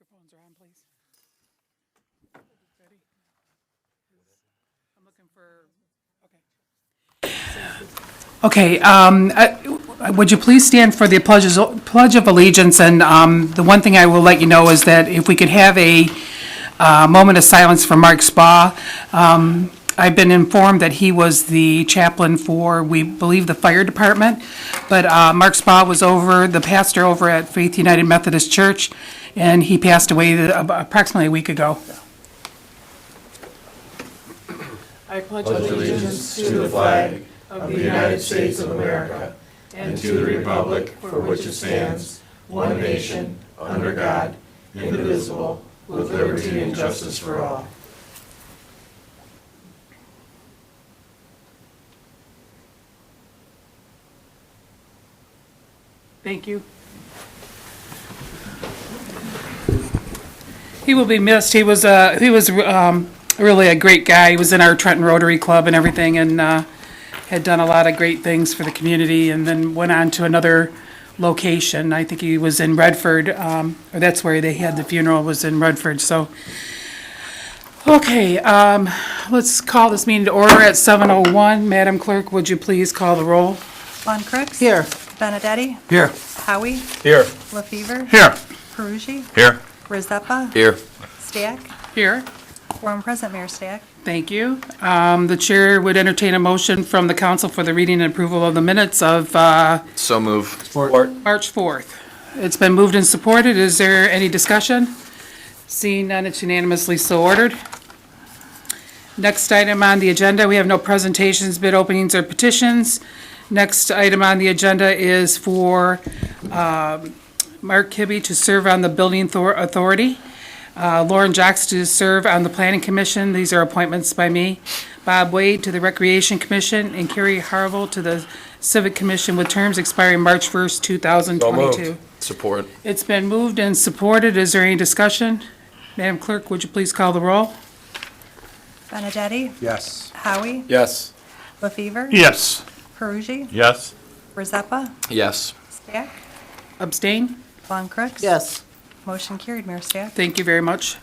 Microphones are on, please. Ready? I'm looking for, okay. Okay, would you please stand for the Pledge of Allegiance? And the one thing I will let you know is that if we could have a moment of silence for Mark Spa. I've been informed that he was the chaplain for, we believe, the fire department, but Mark Spa was the pastor over at Faith United Methodist Church, and he passed away approximately a week ago. I pledge allegiance to the flag of the United States of America and to the republic for which it stands, one nation, under God, indivisible, with liberty and justice for all. Thank you. He will be missed. He was really a great guy. He was in our Trenton Rotary Club and everything, and had done a lot of great things for the community, and then went on to another location. I think he was in Redford, or that's where they had the funeral, was in Redford. So, okay, let's call this meeting to order at 7:01. Madam Clerk, would you please call the roll? Von Crooks? Here. Benedetti? Here. Howie? Here. LaFever? Here. Perugi? Here. Rizeppa? Here. Stack? Here. Quorum present, Mayor Stack. Thank you. The chair would entertain a motion from the council for the reading and approval of the minutes of So move. Support. March 4th. It's been moved and supported. Is there any discussion? Seeing none, it's unanimously so ordered. Next item on the agenda, we have no presentations, bid openings, or petitions. Next item on the agenda is for Mark Kibbe to serve on the Building Authority, Lauren Jocks to serve on the Planning Commission. These are appointments by me. Bob Wade to the Recreation Commission, and Carrie Harville to the Civic Commission with terms expiring March 1st, 2022. Support. It's been moved and supported. Is there any discussion? Madam Clerk, would you please call the roll? Benedetti? Yes. Howie? Yes. LaFever? Yes. Perugi? Yes. Rizeppa? Yes. Stack? Abstain? Von Crooks? Yes. Motion carried, Mayor Stack. Thank you very much.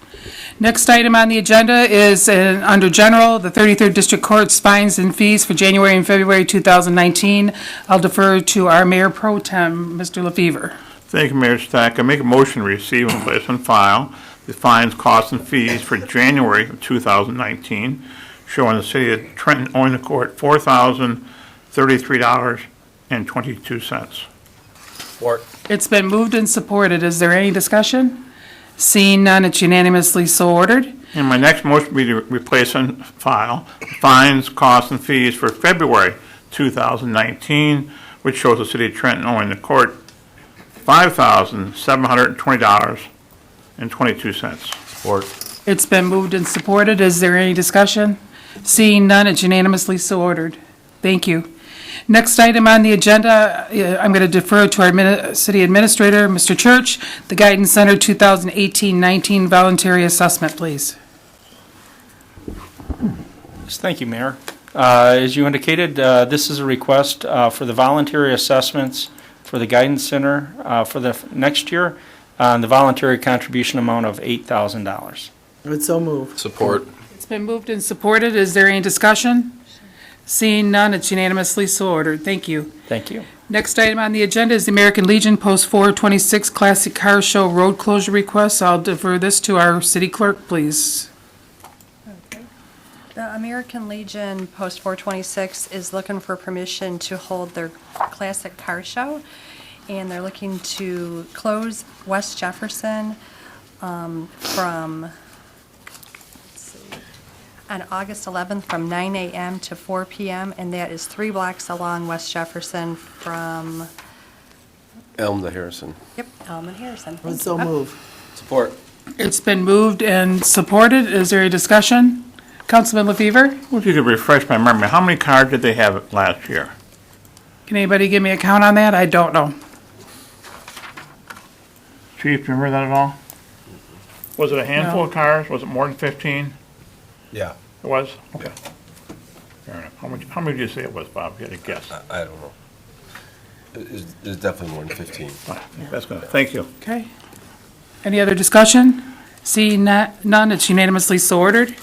Next item on the agenda is under General, the 33rd District Court's fines and fees for January and February 2019. I'll defer to our Mayor Pro Tem, Mr. LaFever. Thank you, Mayor Stack. I make a motion to receive and place on file the fines, costs, and fees for January of 2019, showing the city of Trenton owing the court $4,033.22. Support. It's been moved and supported. Is there any discussion? Seeing none, it's unanimously so ordered. And my next motion will be to replace on file the fines, costs, and fees for February 2019, which shows the city of Trenton owing the court $5,720.22. Support. It's been moved and supported. Is there any discussion? Seeing none, it's unanimously so ordered. Thank you. Next item on the agenda, I'm going to defer to our city administrator, Mr. Church, the Guidance Center 2018-19 voluntary assessment, please. Yes, thank you, Mayor. As you indicated, this is a request for the voluntary assessments for the Guidance Center for the next year, the voluntary contribution amount of $8,000. Would so move. Support. It's been moved and supported. Is there any discussion? Seeing none, it's unanimously so ordered. Thank you. Thank you. Next item on the agenda is the American Legion Post 426 Classic Car Show road closure request. I'll defer this to our city clerk, please. Okay. The American Legion Post 426 is looking for permission to hold their classic car show, and they're looking to close West Jefferson from on August 11th from 9 a.m. to 4 p.m., and that is 3 blocks along West Jefferson from Elm to Harrison. Elm and Harrison. Would so move. Support. It's been moved and supported. Is there a discussion? Councilman LaFever? Well, if you could refresh my memory, how many cars did they have last year? Can anybody give me a count on that? I don't know. Chief, do you remember that at all? Was it a handful No. of cars? Was it more than 15? Yeah, It was? Okay. Fair enough. How many did you say it was, Bob? You had a guess. I don't know. It's definitely more than 15. Fine. That's good. Thank you. Okay. Any other discussion? Seeing none, it's unanimously so ordered.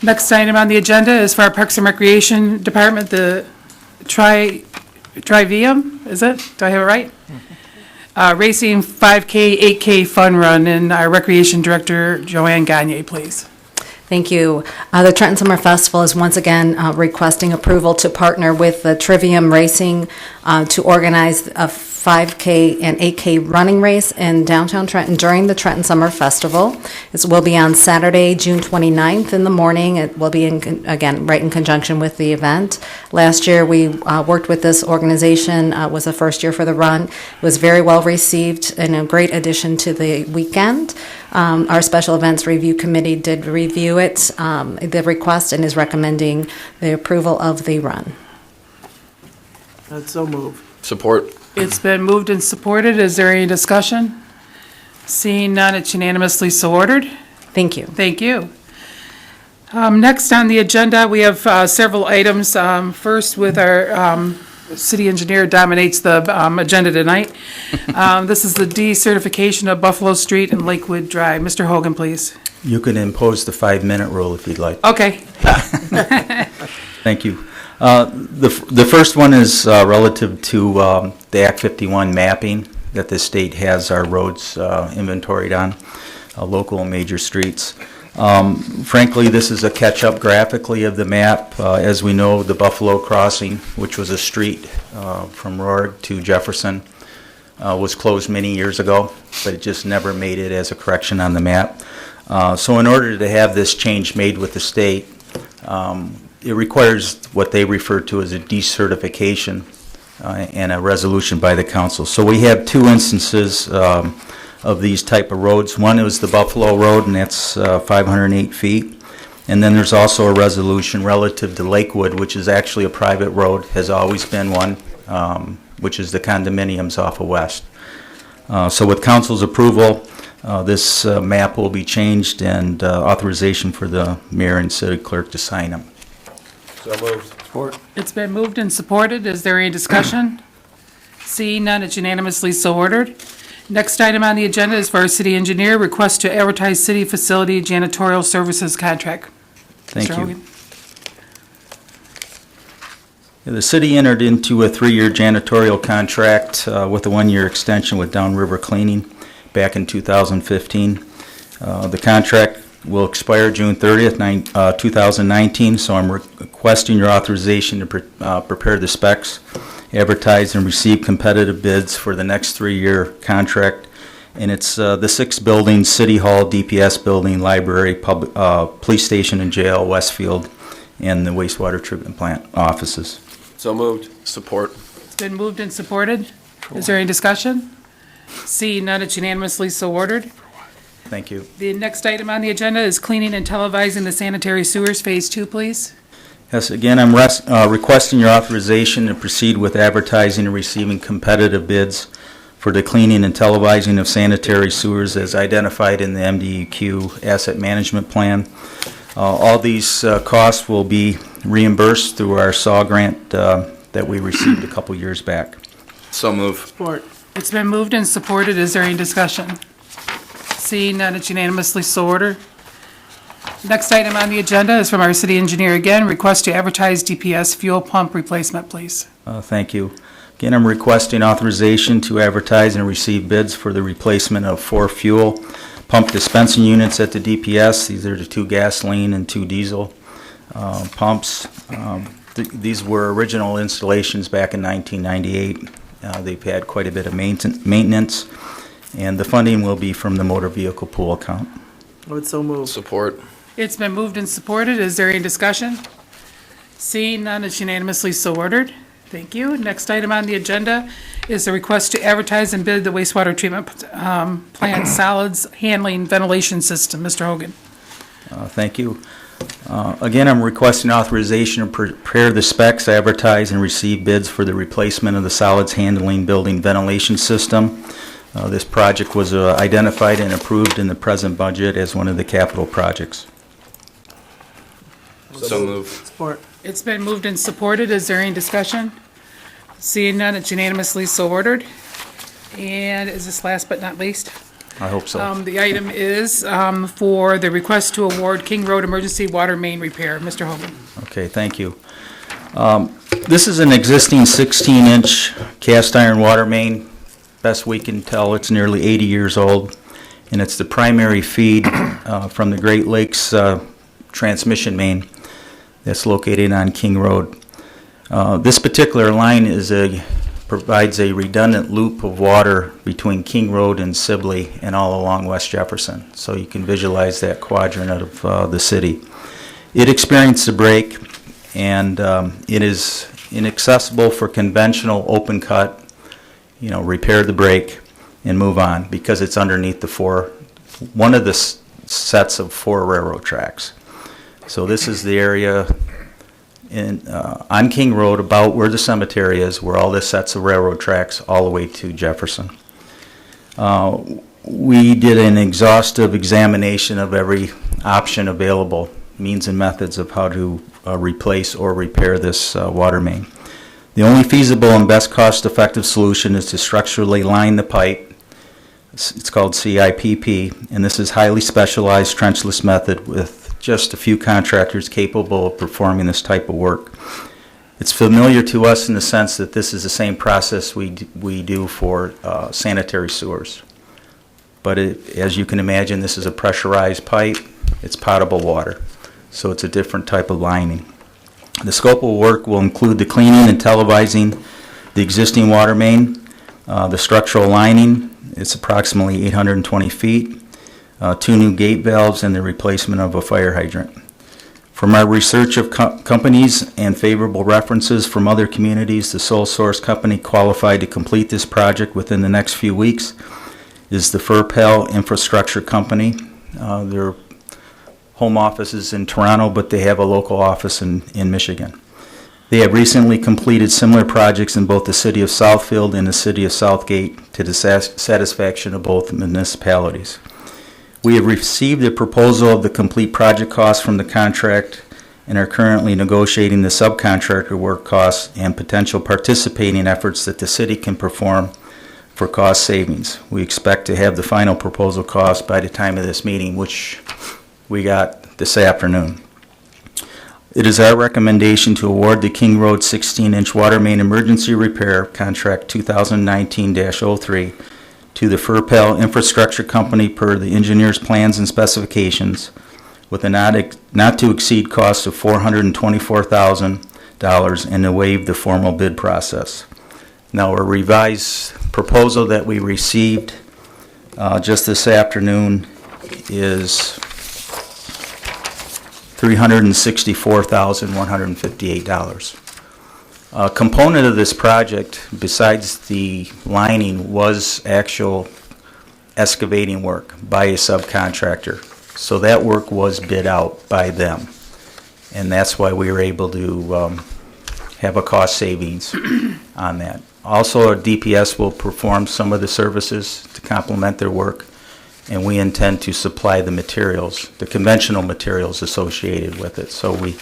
Next item on the agenda is for our Parks and Recreation Department, the Trivium, is it? Do I have it right? Racing 5K, 8K Fun Run, and our Recreation Director, Joanne Gagne, please. Thank you. The Trenton Summer Festival is once again requesting approval to partner with the Trivium Racing to organize a 5K and 8K running race in downtown Trenton during the Trenton Summer Festival. It will be on Saturday, June 29th in the morning. It will be, again, right in conjunction with the event. Last year, we worked with this organization. It was the first year for the run. It was very well received and a great addition to the weekend. Our Special Events Review Committee did review it, the request, and is recommending the approval of the run. That's so moved. Support. It's been moved and supported. Is there any discussion? Seeing none, it's unanimously so ordered. Thank you. Thank you. Next on the agenda, we have several items. First, with our city engineer dominates the agenda tonight. This is the decertification of Buffalo Street and Lakewood Drive. Mr. Hogan, please. You can impose the 5-minute rule if you'd like. Okay. Thank you. The first one is relative to the Act 51 mapping that the state has our roads inventoried on, local and major streets. Frankly, this is a catch-up graphically of the map. As we know, the Buffalo Crossing, which was a street from Roark to Jefferson, was closed many years ago, but it just never made it as a correction on the map. So in order to have this change made with the state, it requires what they refer to as a decertification and a resolution by the council. So we have two instances of these type of roads. One is the Buffalo Road, and that's 508 feet. And then there's also a resolution relative to Lakewood, which is actually a private road, has always been one, which is the condominiums off of West. So with council's approval, this map will be changed and authorization for the mayor and city clerk to sign them. So moved. Support. It's been moved and supported. Is there any discussion? Seeing none, it's unanimously so ordered. Next item on the agenda is for our city engineer, request to advertise city facility janitorial services contract. Thank Mr. you. Hogan. The city entered into a 3-year janitorial contract with a 1-year extension with Downriver Cleaning back in 2015. The contract will expire June 30th, 2019, so I'm requesting your authorization to prepare the specs, advertise and receive competitive bids for the next 3-year contract. And it's the 6 buildings: City Hall, DPS building, library, police station and jail, Westfield, and the wastewater treatment plant offices. So moved. Support. It's been moved and supported. Is there any discussion? Seeing none, it's unanimously so ordered. Thank you. The next item on the agenda is cleaning and televising the sanitary sewers, Phase 2, please. Yes, again, I'm requesting your authorization to proceed with advertising and receiving competitive bids for the cleaning and televising of sanitary sewers as identified in the MDEQ Asset Management Plan. All these costs will be reimbursed through our SAW grant that we received a couple years back. So moved. Support. It's been moved and supported. Is there any discussion? Seeing none, it's unanimously so ordered. Next item on the agenda is from our city engineer again, request to advertise DPS fuel pump replacement, please. Thank you. Again, I'm requesting authorization to advertise and receive bids for the replacement of 4 fuel pump dispensing units at the DPS. These are the 2 gasoline and 2 diesel pumps. These were original installations back in 1998. They've had quite a bit of maintenance, and the funding will be from the motor vehicle pool account. It's so moved. Support. It's been moved and supported. Is there any discussion? Seeing none, it's unanimously so ordered. Thank you. Next item on the agenda is a request to advertise and bid the wastewater treatment plant solids handling ventilation system. Mr. Hogan. Thank you. Again, I'm requesting authorization to prepare the specs, advertise, and receive bids for the replacement of the solids handling building ventilation system. This project was identified and approved in the present budget as one of the capital projects. So moved. Support. It's been moved and supported. Is there any discussion? Seeing none, it's unanimously so ordered. And is this last but not least? I hope so. The item is for the request to award King Road Emergency Water Main Repair. Mr. Hogan. Okay, thank you. This is an existing 16-inch cast iron water main. Best we can tell, it's nearly 80 years old, and it's the primary feed from the Great Lakes transmission main that's located on King Road. This particular line provides a redundant loop of water between King Road and Sibley and all along West Jefferson. So you can visualize that quadrant of the city. It experienced a break, and it is inaccessible for conventional open cut, repair the break and move on, because it's underneath one of the sets of 4 railroad tracks. So this is the area on King Road, about where the cemetery is, where all the sets of railroad tracks all the way to Jefferson. We did an exhaustive examination of every option available, means and methods of how to replace or repair this water main. The only feasible and best cost-effective solution is to structurally line the pipe. It's called CIPP, and this is highly specialized trenchless method with just a few contractors capable of performing this type of work. It's familiar to us in the sense that this is the same process we do for sanitary sewers. But as you can imagine, this is a pressurized pipe. It's potable water, so it's a different type of lining. The scope of work will include the cleaning and televising the existing water main, the structural lining. It's approximately 820 feet, 2 new gate valves, and the replacement of a fire hydrant. From our research of companies and favorable references from other communities, the sole source company qualified to complete this project within the next few weeks is the Furpel Infrastructure Company. Their home office is in Toronto, but they have a local office in Michigan. They have recently completed similar projects in both the city of Southfield and the city of Southgate to the satisfaction of both municipalities. We have received a proposal of the complete project cost from the contract and are currently negotiating the subcontractor work costs and potential participating efforts that the city can perform for cost savings. We expect to have the final proposal cost by the time of this meeting, which we got this afternoon. It is our recommendation to award the King Road 16-inch water main emergency repair contract 2019-03 to the Furpel Infrastructure Company per the engineer's plans and specifications with a not to exceed cost of $424,000 and to waive the formal bid process. Now, a revised proposal that we received just this afternoon is $364,158. A component of this project, besides the lining, was actual excavating work by a subcontractor. So that work was bid out by them, and that's why we were able to have a cost savings on that. Also, our DPS will perform some of the services to complement their work, and we intend to supply the materials, the conventional materials associated with it. So we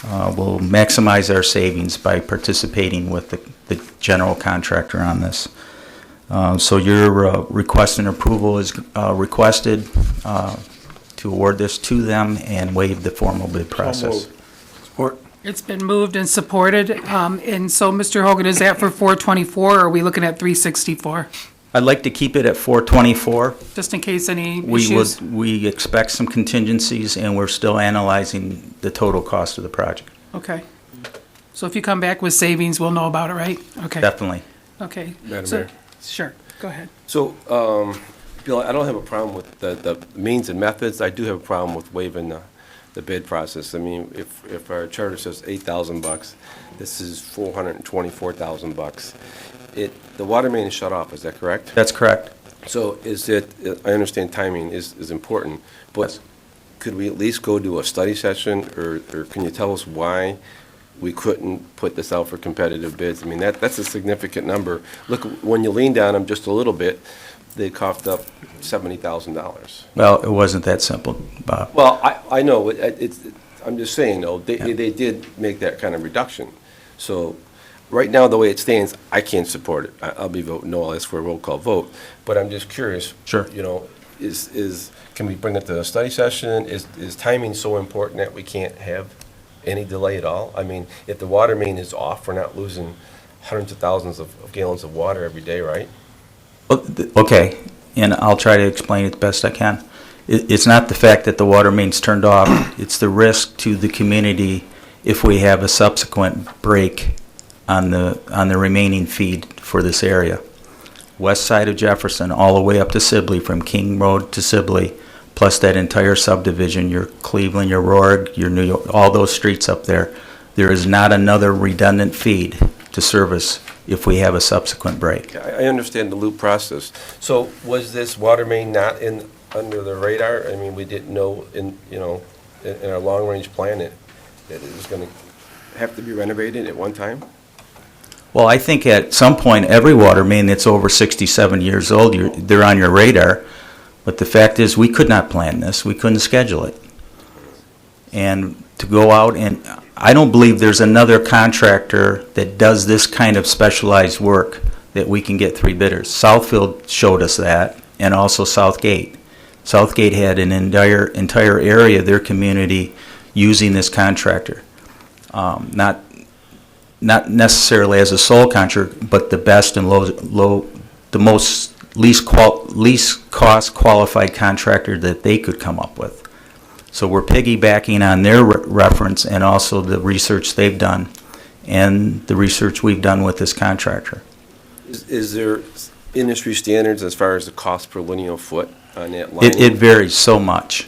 will maximize our savings by participating with the general contractor on this. So your request and approval is requested to award this to them and waive the formal bid process. Support. It's been moved and supported. And so, Mr. Hogan, is that for 424 or are we looking at 364? I'd like to keep it at 424. Just in case any issues? We expect some contingencies, and we're still analyzing the total cost of the project. Okay. So if you come back with savings, we'll know about it, right? Okay. Definitely. Okay. Madam So- Mayor. Sure, go ahead. So, Bill, I don't have a problem with the means and methods. I do have a problem with waiving the bid process. I mean, if our charter says $8,000, this is $424,000. The water main is shut off, is that correct? That's correct. So I understand timing is important, but could we at least go to a study session, or can you tell us why we couldn't put this out for competitive bids? I mean, that's a significant number. Look, when you lean down them just a little bit, they coughed up $70,000. Well, it wasn't that simple, Bob. Well, I know, I'm just saying, though, they did make that kind of reduction. So right now, the way it stands, I can't support it. I'll be voting no, I'll ask for a roll call vote. But I'm just curious. Sure. You know, can we bring it to a study session? Is timing so important that we can't have any delay at all? I mean, if the water main is off, we're not losing hundreds of thousands of gallons of water every day, right? Okay, and I'll try to explain it the best I can. It's not the fact that the water main's turned off, it's the risk to the community if we have a subsequent break on the remaining feed for this area. West side of Jefferson, all the way up to Sibley, from King Road to Sibley, plus that entire subdivision, your Cleveland, your Roark, your New York, all those streets up there, there is not another redundant feed to service if we have a subsequent break. I understand the loop process. So was this water main not under the radar? I mean, we didn't know in our long-range plan that it was going to have to be renovated at one time? Well, I think at some point, every water main that's over 67 years old, they're on your radar. But the fact is, we could not plan this. We couldn't schedule it. And to go out and, I don't believe there's another contractor that does this kind of specialized work that we can get 3 bidders. Southfield showed us that, and also Southgate. Southgate had an entire area of their community using this contractor. Not necessarily as a sole contractor, but the best and the most least cost qualified contractor that they could come up with. So we're piggybacking on their reference and also the research they've done and the research we've done with this contractor. Is there industry standards as far as the cost per lineal foot on that line? It varies so much.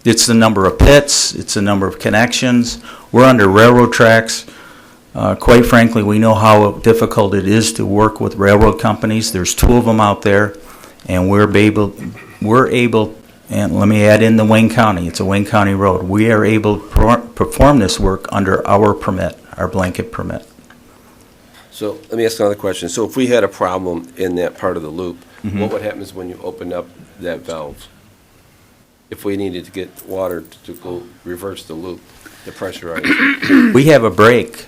It's the number of pits, it's the number of connections. We're under railroad tracks. Quite frankly, we know how difficult it is to work with railroad companies. There's 2 of them out there, and we're able, and let me add in the Wayne County, it's a Wayne County road. We are able to perform this work under our permit, our blanket permit. So let me ask another question. So if we had a problem in that part of the loop, Mm-hmm. what would happen when you open up that valve? If we needed to get water to go reverse the loop, the pressurize? We have a break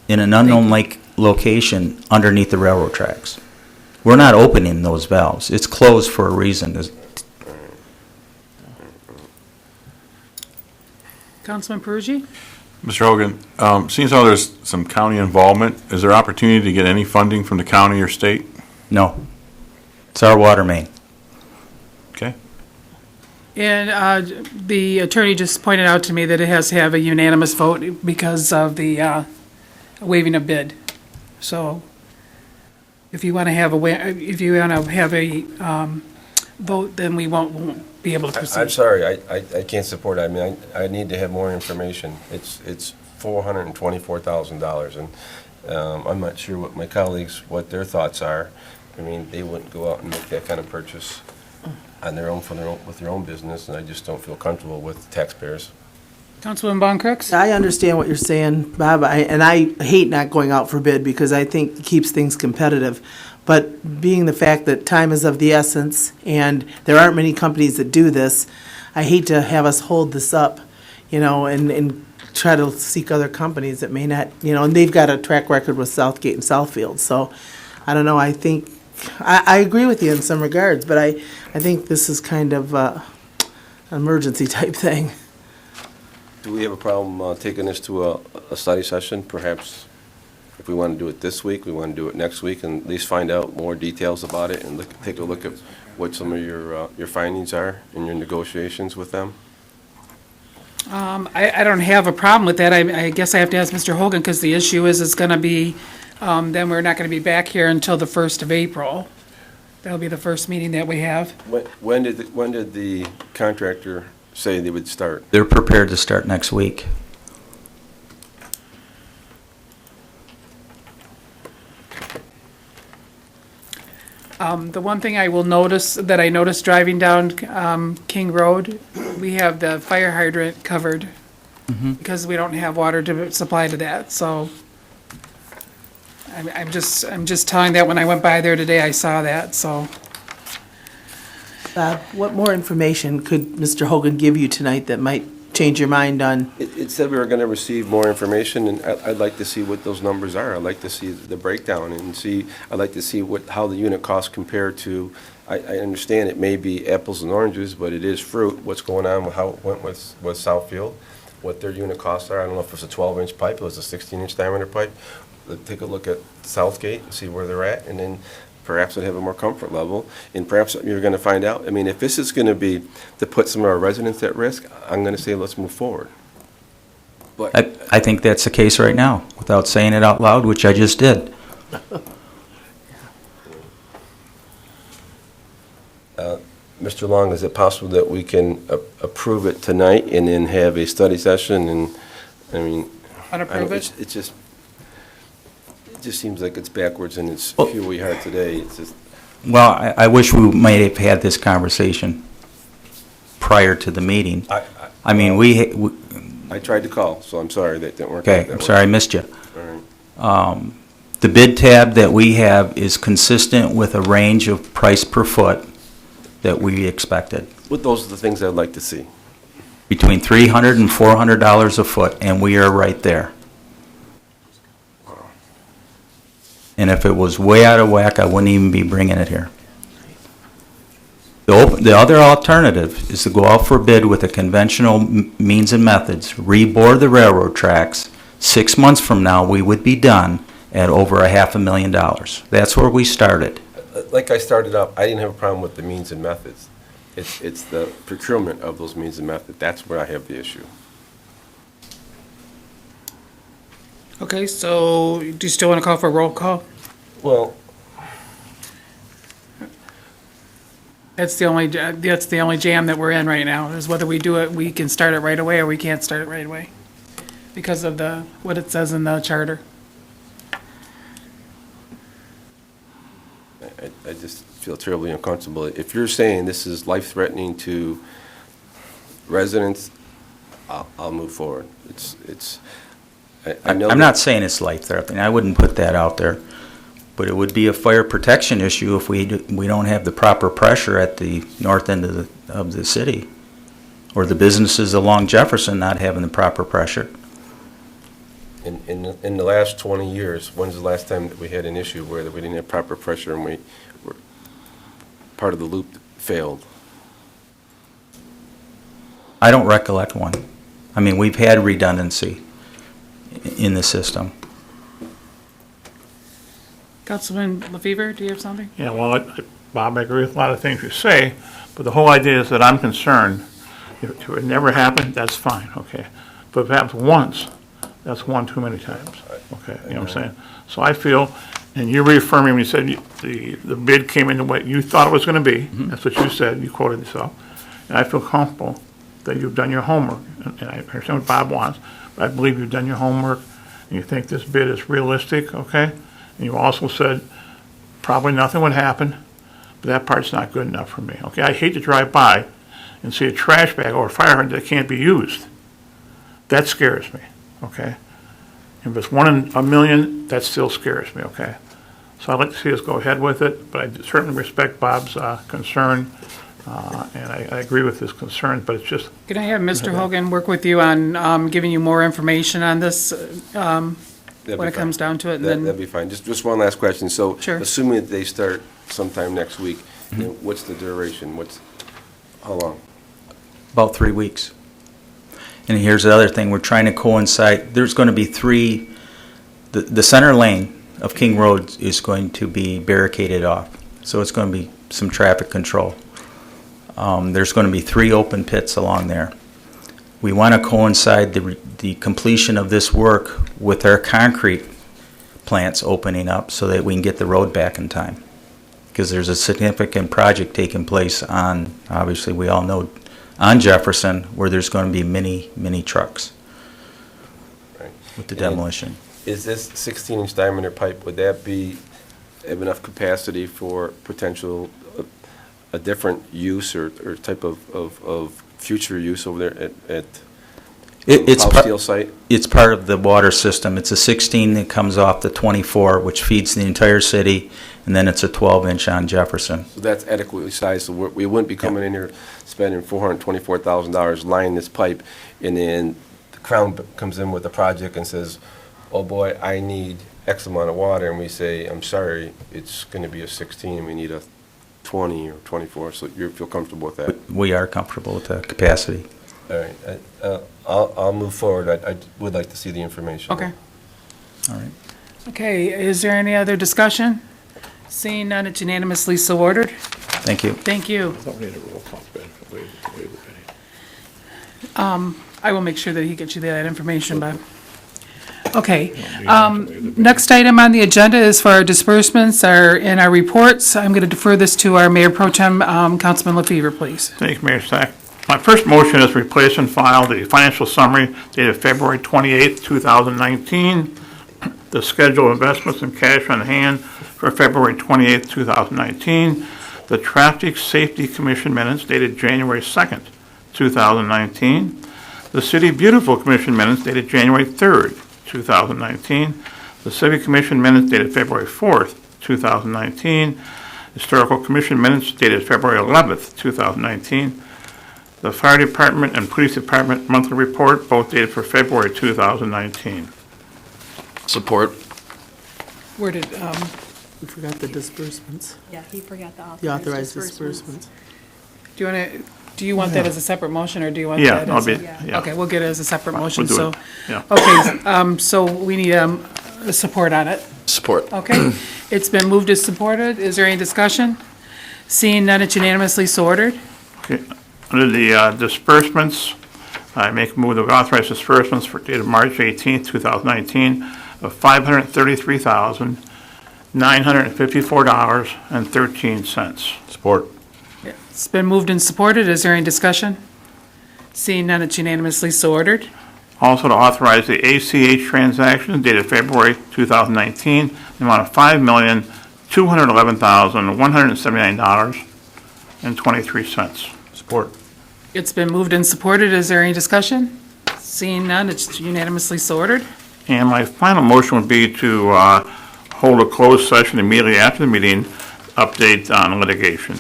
in an unknown lake location underneath the railroad tracks. We're not opening those valves. It's closed for a reason. Councilman Peruggi? Mr. Hogan, seeing as how there's some county involvement, is there opportunity to get any funding from the county or state? No. It's our water main. Okay. And the attorney just pointed out to me that it has to have a unanimous vote because of the waiving of bid. So if you want to have a vote, then we won't be able to proceed. I'm sorry, I can't support it. I mean, I need to have more information. It's $424,000, and I'm not sure what my colleagues, what their thoughts are. I mean, they wouldn't go out and make that kind of purchase on their own, with their own business, and I just don't feel comfortable with taxpayers. Councilman Von Crooks? I understand what you're saying, Bob, and I hate not going out for bid because I think it keeps things competitive. But being the fact that time is of the essence and there aren't many companies that do this, I hate to have us hold this up, and try to seek other companies that may not, and they've got a track record with Southgate and Southfield. So I don't know, I think, I agree with you in some regards, but I think this is kind of an emergency type thing. Do we have a problem taking this to a study session? Perhaps if we want to do it this week, we want to do it next week, and at least find out more details about it and take a look at what some of your findings are in your negotiations with them? I don't have a problem with that. I guess I have to ask Mr. Hogan, because the issue is it's going to be, then we're not going to be back here until the 1st of April. That'll be the first meeting that we have. When did the contractor say they would start? They're prepared to start next week. The one thing I will notice, that I noticed driving down King Road, we have the fire hydrant covered because we don't have water to supply to that, so I'm just telling that when I went by there today, I saw that, so. Bob, what more information could Mr. Hogan give you tonight that might change your mind on, It said we were going to receive more information, and I'd like to see what those numbers are. I'd like to see the breakdown and I'd like to see how the unit costs compare to, I understand it may be apples and oranges, but it is fruit. What's going on with how it went with Southfield, what their unit costs are. I don't know if it's a 12-inch pipe, it was a 16-inch diameter pipe. Take a look at Southgate and see where they're at, and then perhaps I'd have a more comfort level. And perhaps you're going to find out, I mean, if this is going to be to put some of our residents at risk, I'm going to say let's move forward. But I think that's the case right now, without saying it out loud, which I just did. Mr. Long, is it possible that we can approve it tonight and then have a study session? And, I mean, Unapprove it? it just seems like it's backwards and it's Well- here we are today. It's just, Well, I wish we might have had this conversation prior to the meeting. I mean, I tried to call, so I'm sorry that didn't work out okay, that I'm way. sorry I missed you. All right. The bid tab that we have is consistent with a range of price per foot that we expected, But those are the things I'd like to see. between $300 and $400 a foot, and we are right there. And if it was way out of whack, I wouldn't even be bringing it here. The other alternative is to go out for bid with the conventional means and methods, rebore the railroad tracks. 6 months from now, we would be done at over $500,000. That's where we started. Like I started up, I didn't have a problem with the means and methods. It's the procurement of those means and methods. That's where I have the issue. Okay, so do you still want to call for a roll call? Well, That's the only jam that we're in right now, is whether we do it, we can start it right away, or we can't start it right away because of what it says in the charter. I just feel terribly uncomfortable. If you're saying this is life-threatening to residents, I'll move forward. I know I'm that- not saying it's life-threatening. I wouldn't put that out there. But it would be a fire protection issue if we don't have the proper pressure at the north end of the city, or the businesses along Jefferson not having the proper pressure. In the last 20 years, when's the last time that we had an issue where we didn't have proper pressure and part of the loop failed? I don't recollect one. I mean, we've had redundancy in the system. Councilman LaFever, do you have something? Yeah, well, Bob, I agree with a lot of things you say, but the whole idea is that I'm concerned. If it never happened, that's fine, okay? But if it happens once, that's one too many times, okay? You know what I'm saying? So I feel, and you're reaffirming when you said the bid came in the way you thought it was going to be. That's what you said, you quoted yourself. And I feel comfortable that you've done your homework, and I understand what Bob wants, but I believe you've done your homework, and you think this bid is realistic, okay? And you also said probably nothing would happen, but that part's not good enough for me, okay? I hate to drive by and see a trash bag or a fire hydrant that can't be used. That scares me, okay? If it's 1 in a million, that still scares me, okay? So I'd like to see us go ahead with it, but I certainly respect Bob's concern, and I agree with his concerns, but it's just, Can I have Mr. Hogan work with you on giving you more information on this when it comes down to it? And That'd then be fine. Just one last question. So, Sure. assuming that they start sometime next week, you know, what's the duration? How long? About 3 weeks. And here's the other thing, we're trying to coincide, there's going to be the center lane of King Road is going to be barricaded off. So it's going to be some traffic control. There's going to be 3 open pits along there. We want to coincide the completion of this work with our concrete plants opening up so that we can get the road back in time. Because there's a significant project taking place on, obviously we all know, on Jefferson, where there's going to be many trucks Right. with the And demolition. Is this 16-inch diameter pipe, would that have enough capacity for potential, a different use or type of future use over there at It's House par- Steel site? It's part of the water system. It's a 16 that comes off the 24, which feeds the entire city, and then it's a 12-inch on Jefferson. So that's adequately sized, so we wouldn't be coming in here spending $424,000 lining this pipe, and then the Crown comes in with a project and says, oh boy, I need X amount of water, and we say, I'm sorry, it's going to be a 16, and we need a 20 or 24, so you feel comfortable with that? We are comfortable with the capacity. All right, I'll move forward. I would like to see the information. Okay. All right. Okay, is there any other discussion? Seeing none, it's unanimously so ordered. Thank you. Thank you. I thought we had a roll call, Ben. Waive the bidding. I will make sure that he gets you that information, Bob. Okay, next item on the agenda is for our disbursements in our reports. I'm going to defer this to our Mayor Pro Tem, Councilman LaFever, please. Thank you, Mayor Stack. My first motion is replace and file the financial summary dated February 28th, 2019, the schedule of investments and cash on hand for February 28th, 2019, the Traffic Safety Commission minutes dated January 2nd, 2019, the City Beautiful Commission minutes dated January 3rd, 2019, the Civic Commission minutes dated February 4th, 2019, Historical Commission minutes dated February 11th, 2019, the Fire Department and Police Department monthly report, both dated for February 2019. Support. Where did, We forgot the disbursements, Yeah, he forgot the the authorized disbursements. do you want that as a separate motion, or do you want Yeah, that I'll as be, a? yeah. Okay, we'll get it as a separate motion, We'll do so. it, yeah. Okay, so we need a support on it. Support. Okay, it's been moved as supported. Is there any discussion? Seeing none, it's unanimously so ordered. Okay. Under the disbursements, I make a move to authorize disbursements for dated March 18th, 2019 of $533,954.13. Support. It's been moved and supported. Is there any discussion? Seeing none, it's unanimously so ordered. Also to authorize the ACH transaction dated February 2019, the amount of $5,211,179.23. Support. It's been moved and supported. Is there any discussion? Seeing none, it's unanimously so ordered. And my final motion would be to hold a closed session immediately after the meeting, update on litigation.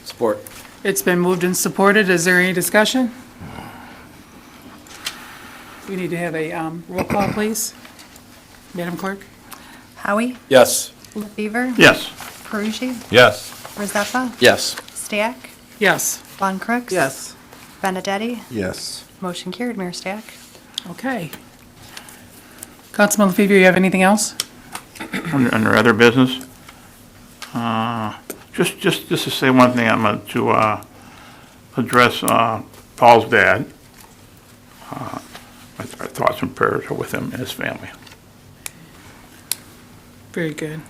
Support. It's been moved and supported. Is there any discussion? We need to have a roll call, please. Madam Clerk? Howie, Yes. LaFever, Yes. Perugi, Yes. Rezeppa, Yes. Stack, Yes. Von Crooks. Yes. Benedetti, Yes. motion carried, Mayor Stack. Okay. Councilman LaFever, you have anything else? Under other business. Just to say one thing, I'm going to address Paul's dad. My thoughts and prayers are with him and his family. Very good.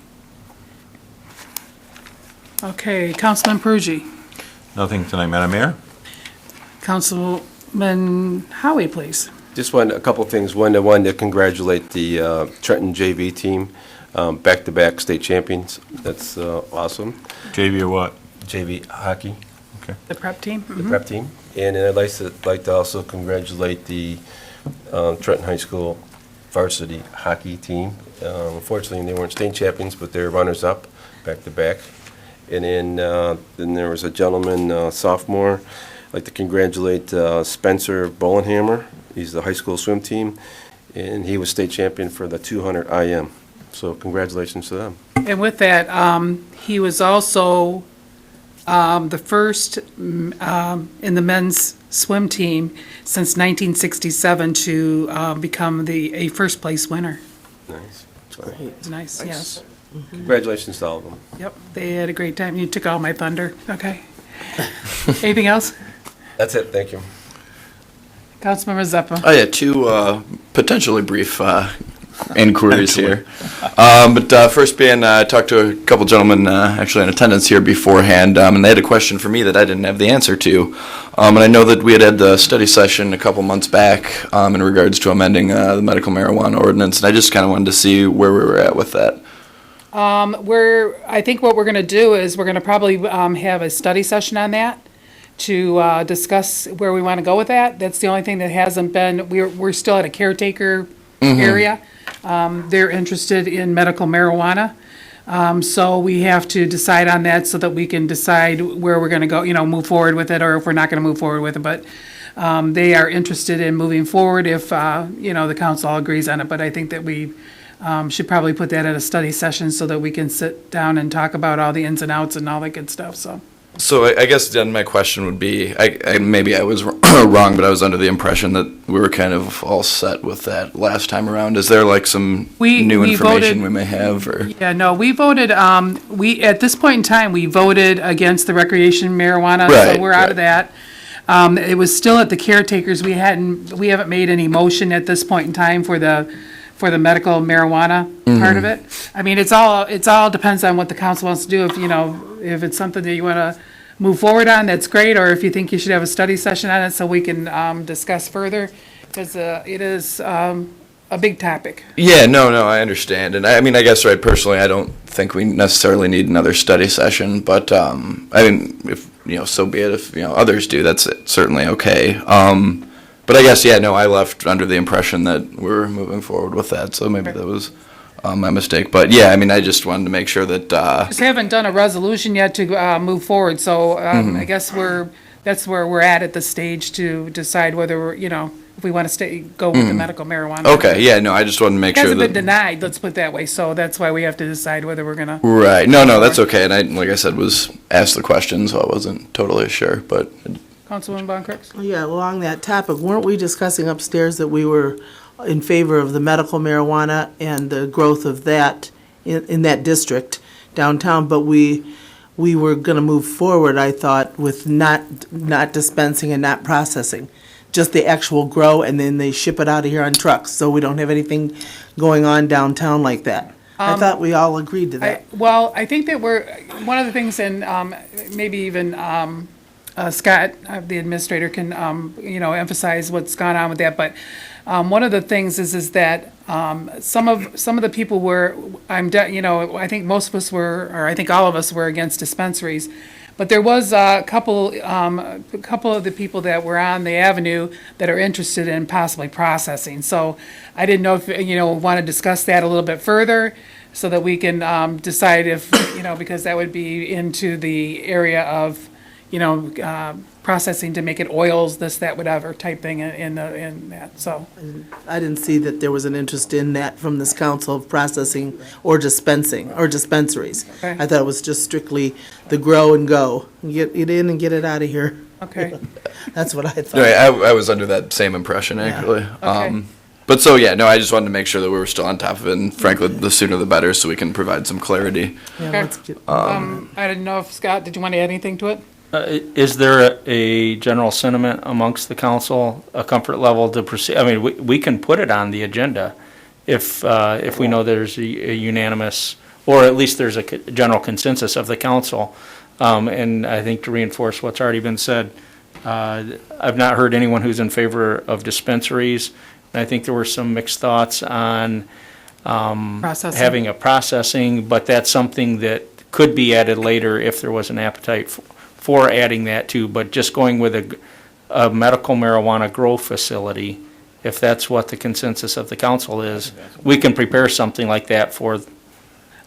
Okay, Councilman Peruggi. Nothing tonight, Madam Mayor? Councilman Howie, please. Just a couple of things. One, to congratulate the Trenton JV team, back-to-back state champions. That's awesome. JV or what? JV hockey, The prep team? the prep team. And then I'd like to also congratulate the Trenton High School varsity hockey team. Unfortunately, they weren't state champions, but they're runners-up, back-to-back. And then there was a gentleman, sophomore. I'd like to congratulate Spencer Bolenhammer. He's the high school swim team, and he was state champion for the 200 IM. So congratulations to them. And with that, he was also the first in the men's swim team since 1967 to become a first-place winner. Nice. So, It's nice, yes. congratulations to all of them. Yep, they had a great time. You took all my thunder. Okay. Anything else? That's it, thank you. Councilmember Zeppa. Oh, yeah, two potentially brief inquiries here. First being, I talked to a couple gentlemen actually in attendance here beforehand, and they had a question for me that I didn't have the answer to. And I know that we had the study session a couple months back in regards to amending the medical marijuana ordinance, and I just kind of wanted to see where we were at with that. I think what we're going to do is we're going to probably have a study session on that to discuss where we want to go with that. That's the only thing that hasn't been, we're still at a caretaker area. They're interested in medical marijuana. So we have to decide on that so that we can decide where we're going to go, move forward with it, or if we're not going to move forward with it. But they are interested in moving forward if, the council agrees on it. But I think that we should probably put that at a study session so that we can sit down and talk about all the ins and outs and all that good stuff, so. So I guess then my question would be, maybe I was wrong, but I was under the impression that we were kind of all set with that last time around. Is there like some new we information voted- we may have, or? Yeah, no, we voted, at this point in time, we voted against the recreation marijuana, so Right, we're out of right. that. It was still at the caretakers. We haven't made any motion at this point in time for the medical marijuana part of it. I mean, it's all depends on what the council wants to do. If it's something that you want to move forward on, that's great, or if you think you should have a study session on it so we can discuss further, because it is a big topic. Yeah, no, I understand. And I mean, I guess, right, personally, I don't think we necessarily need another study session, but, I mean, if, so be it. If, others do, that's certainly okay. But I guess, yeah, no, I left under the impression that we're moving forward with that, so maybe that was my mistake. But, yeah, I mean, I just wanted to make sure that, Just haven't done a resolution yet to move forward, so I guess that's where we're at the stage to decide whether we're, if we want to go with the medical marijuana. okay, yeah, no, I just wanted to make It sure hasn't been that. denied, let's put it that way, so that's why we have to decide whether we're gonna. Right, no, that's okay. And I, like I said, was asked the question, so I wasn't totally sure, but. Councilwoman Von Crooks? Yeah, along that topic, weren't we discussing upstairs that we were in favor of the medical marijuana and the growth of that in that district downtown, but we were going to move forward, I thought, with not dispensing and not processing, just the actual grow, and then they ship it out of here on trucks, so we don't have anything going on downtown like that. I thought we all agreed to that. Well, I think that one of the things, and maybe even Scott, the administrator, can, emphasize what's gone on with that, but one of the things is that some of the people were, I think most of us were, or I think all of us were against dispensaries, but there was a couple of the people that were on the avenue that are interested in possibly processing. So I didn't know if, want to discuss that a little bit further so that we can decide if, because that would be into the area of, processing to make it oils, this, that, whatever type thing in that, so. I didn't see that there was an interest in that from this council of processing or dispensing, or dispensaries. Okay. I thought it was just strictly the grow and go. Get it in and get it out of here. Okay, That's what I thought. Right, I was under that same impression, actually. Okay. But so, yeah, no, I just wanted to make sure that we were still on top of it, and frankly, the sooner the better, so we can provide some clarity. Yeah, Okay. let's get- I didn't know if, Scott, did you want to add anything to it? Is there a general sentiment amongst the council, a comfort level to proceed? I mean, we can put it on the agenda if we know there's a unanimous, or at least there's a general consensus of the council. And I think to reinforce what's already been said, I've not heard anyone who's in favor of dispensaries. And I think there were some mixed thoughts on Processing. having a processing, but that's something that could be added later if there was an appetite for adding that too. But just going with a medical marijuana grow facility, if that's what the consensus of the council is, we can prepare something like that for.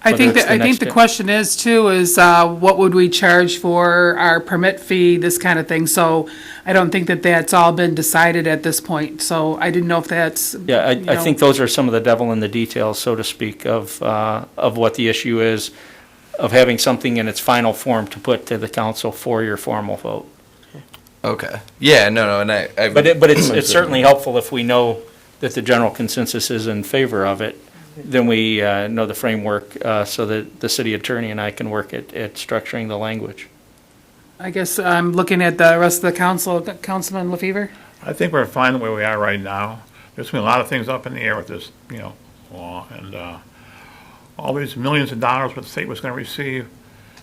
I think that's that, I think next the step. question is too, is what would we charge for our permit fee, this kind of thing. So I don't think that that's all been decided at this point. So I didn't know if that's. Yeah, I know. think those are some of the devil in the details, so to speak, of what the issue is, of having something in its final form to put to the council for your formal vote. Okay. Yeah, no, and I. But it's certainly helpful if we know that the general consensus is in favor of it, then we know the framework so that the city attorney and I can work at structuring the language. I guess I'm looking at the rest of the council. Councilman LaFever? I think we're fine the way we are right now. There's been a lot of things up in the air with this, law, and all these millions of dollars what the state was going to receive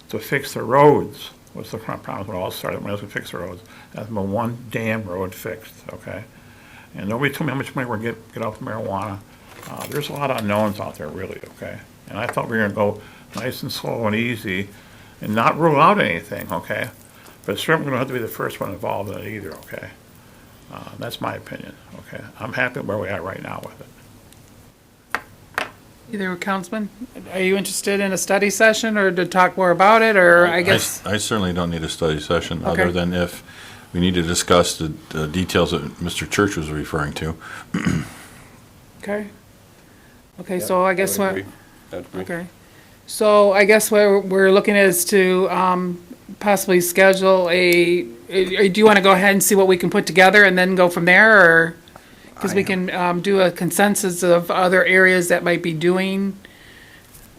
to fix the roads. What's the current problem when it all started, when it was going to fix the roads? That's been one damn road fixed, okay? And nobody told me how much money we're going to get off marijuana. There's a lot of unknowns out there, really, okay? And I thought we were going to go nice and slow and easy and not rule out anything, okay? But certainly we don't have to be the first one involved in it either, okay? That's my opinion, okay? I'm happy where we are right now with it. Either Councilman, are you interested in a study session or to talk more about it, or I guess? I certainly don't need a study session, Okay. other than if we need to discuss the details that Mr. Church was referring to. Okay. Okay, so I guess what, I'd agree. okay. So I guess what we're looking is to possibly schedule do you want to go ahead and see what we can put together and then go from there, or? Because we can do a consensus of other areas that might be doing,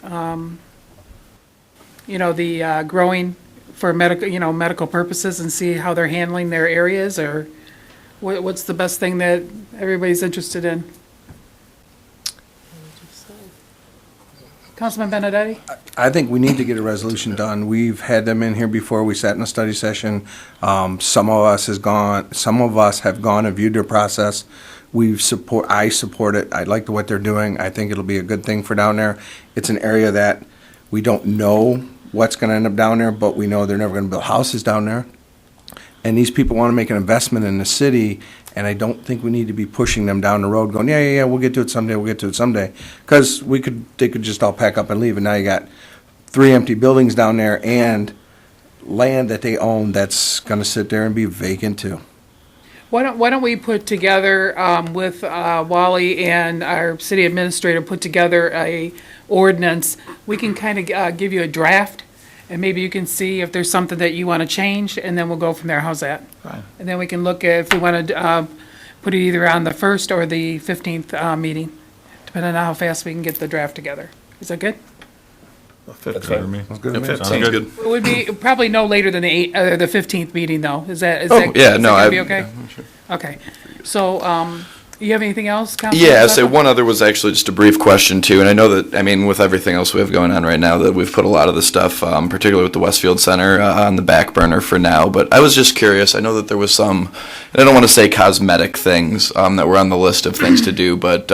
the growing for medical purposes, and see how they're handling their areas, or what's the best thing that everybody's interested in? Councilman Benedetti? I think we need to get a resolution done. We've had them in here before. We sat in a study session. Some of us have gone and viewed their process. I support it. I like what they're doing. I think it'll be a good thing for down there. It's an area that we don't know what's going to end up down there, but we know they're never going to build houses down there. And these people want to make an investment in the city, and I don't think we need to be pushing them down the road going, yeah, we'll get to it someday. Because they could just all pack up and leave, and now you got 3 empty buildings down there and land that they own that's going to sit there and be vacant too. Why don't we put together, with Wally and our city administrator, put together a ordinance? We can kind of give you a draft, and maybe you can see if there's something that you want to change, and then we'll go from there. How's that? Fine. And then we can look at if we want to put it either on the 1st or the 15th meeting, depending on how fast we can get the draft together. Is that good? The That's 15th. fine with me. Sounds good to me. Sounds Sounds good. good. It would be probably no later than the 15th meeting, though. Is that Oh, yeah, no, gonna be I- okay? Okay. So, you have anything else, Councilman? Yeah, so Sutton? one other was actually just a brief question too, and I know that, I mean, with everything else we have going on right now, that we've put a lot of the stuff, particularly with the Westfield Center, on the back burner for now, but I was just curious, I know that there was some, and I don't want to say cosmetic things, that were on the list of things to do, but,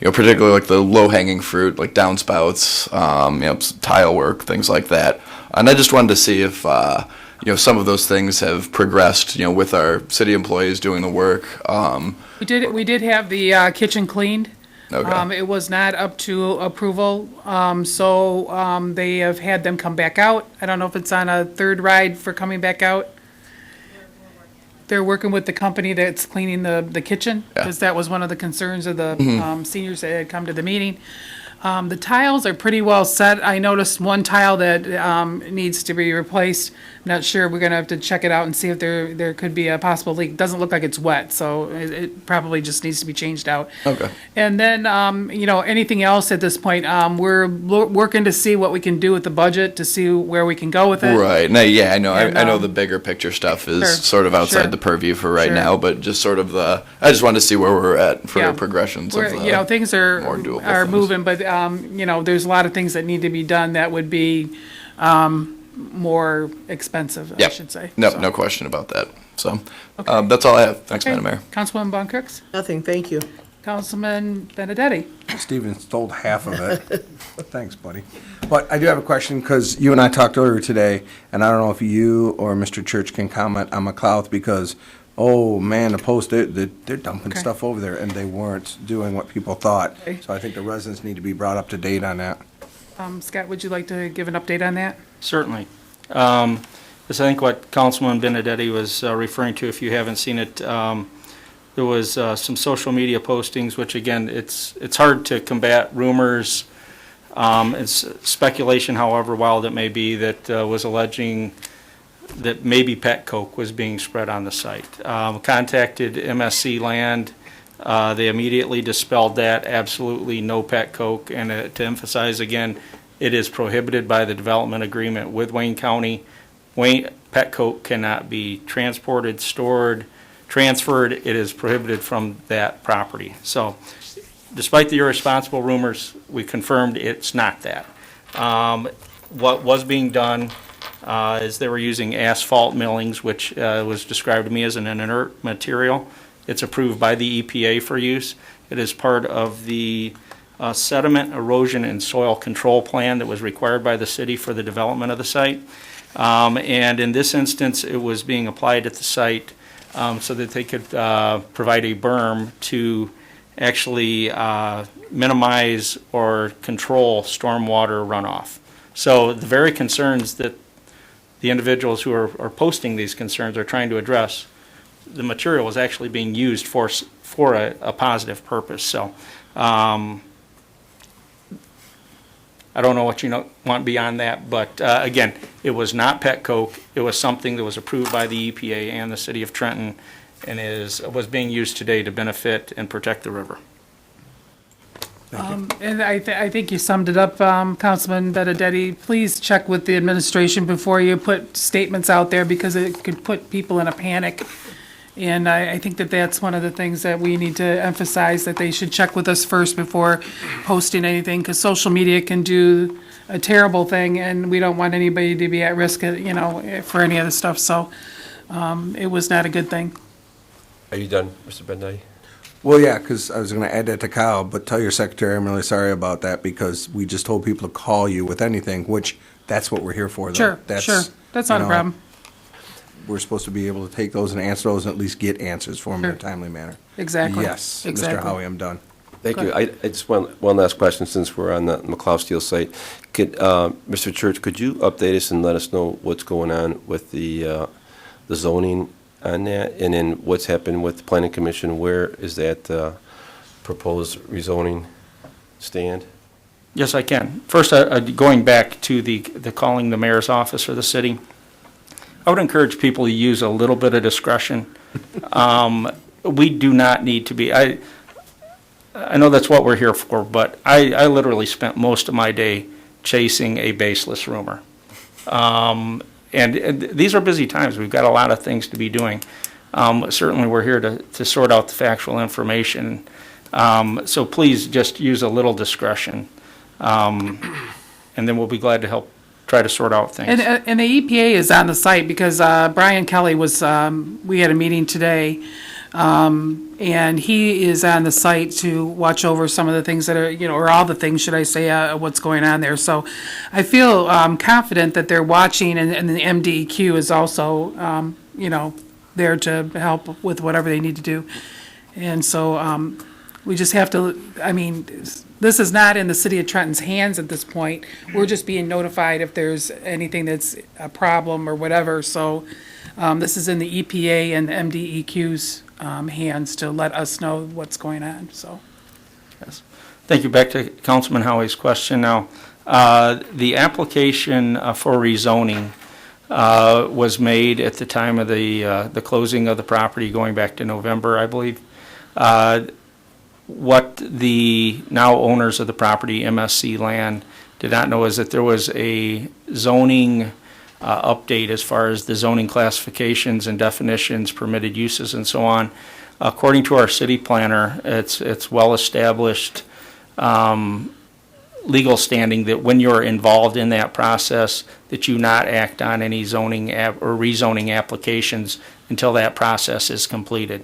particularly like the low-hanging fruit, like downspouts, tile work, things like that. And I just wanted to see if, some of those things have progressed, with our city employees doing the work. We did have the kitchen cleaned. Okay. It was not up to approval, so they have had them come back out. I don't know if it's on a 3rd ride for coming back out. They're working with the company that's cleaning the kitchen, because that was one of the concerns of the seniors that had come to the meeting. The tiles are pretty well set. I noticed one tile that needs to be replaced. Not sure, we're gonna have to check it out and see if there could be a possible leak. Doesn't look like it's wet, so it probably just needs to be changed out. Okay. And then, anything else at this point, we're working to see what we can do with the budget, to see where we can go with it. Right. No, yeah, I know. And, I know the bigger picture stuff is Sure. sort of outside Sure. the purview for right Sure. now, but just sort of I just wanted to see where we're at for Yeah. progressions Where, of things more doable are things. moving, but, there's a lot of things that need to be done that would be, more expensive, I Yep. should say. No, So. no question about that. So, Okay. that's all I have. Thanks, Okay. Madam Mayor. Councilwoman Von Crooks? Nothing, thank you. Councilman Benedetti? Steven stole half of it. Thanks, buddy. But I do have a question, because you and I talked earlier today, and I don't know if you or Mr. Church can comment on McLeod, because, oh, man, the post, they're dumping Okay. stuff over there, and they weren't doing what people thought. Okay. So I think the residents need to be brought up to date on that. Scott, would you like to give an update on that? Certainly. This, I think what Councilman Benedetti was referring to, if you haven't seen it, there was some social media postings, which again, it's hard to combat rumors. It's speculation, however wild it may be, that was alleging that maybe pet coke was being spread on the site. Contacted MSC Land. They immediately dispelled that. Absolutely no pet coke. And to emphasize again, it is prohibited by the development agreement with Wayne County. Pet coke cannot be transported, stored, transferred. It is prohibited from that property. So despite the irresponsible rumors, we confirmed it's not that. What was being done is they were using asphalt millings, which was described to me as an inert material. It's approved by the EPA for use. It is part of the sediment, erosion, and soil control plan that was required by the city for the development of the site. And in this instance, it was being applied at the site so that they could provide a berm to actually minimize or control stormwater runoff. So the very concerns that the individuals who are posting these concerns are trying to address, the material is actually being used for a positive purpose. So I don't know what you want beyond that, but again, it was not pet coke. It was something that was approved by the EPA and the city of Trenton, and was being used today to benefit and protect the river. And I think you summed it up, Councilman Benedetti. Please check with the administration before you put statements out there, because it could put people in a panic. And I think that that's one of the things that we need to emphasize, that they should check with us first before posting anything, because social media can do a terrible thing, and we don't want anybody to be at risk, for any of the stuff. So it was not a good thing. Are you done, Mr. Bendetti? Well, yeah, because I was going to add that to Kyle, but tell your secretary I'm really sorry about that, because we just told people to call you with anything, which that's what we're here for, though. Sure. That's not a problem. We're supposed to be able to take those and answer those, and at least get answers for them in a timely manner. Exactly. Yes, Exactly. Mr. Howie, I'm done. Thank you. I just one last question, since we're on the McLeod Steel site. Mr. Church, could you update us and let us know what's going on with the zoning on that, and then what's happened with the planning commission? Where is that proposed rezoning stand? Yes, I can. First, going back to the calling the mayor's office or the city, I would encourage people to use a little bit of discretion. We do not need to be, I know that's what we're here for, but I literally spent most of my day chasing a baseless rumor. And these are busy times. We've got a lot of things to be doing. Certainly, we're here to sort out the factual information. So please just use a little discretion. And then we'll be glad to help try to sort out things. And the EPA is on the site, because Brian Kelly was, we had a meeting today, and he is on the site to watch over some of the things that are, or all the things, should I say, what's going on there. So I feel confident that they're watching, and the MDEQ is also, there to help with whatever they need to do. And so we just have to, this is not in the city of Trenton's hands at this point. We're just being notified if there's anything that's a problem or whatever. So this is in the EPA and the MDEQ's hands to let us know what's going on, so. Yes. Thank you. Back to Councilman Howie's question now. The application for rezoning was made at the time of the closing of the property, going back to November, I believe. What the now owners of the property, MSC Land, did not know is that there was a zoning update as far as the zoning classifications and definitions, permitted uses, and so on. According to our city planner, it's well-established legal standing that when you're involved in that process, that you not act on any zoning or rezoning applications until that process is completed.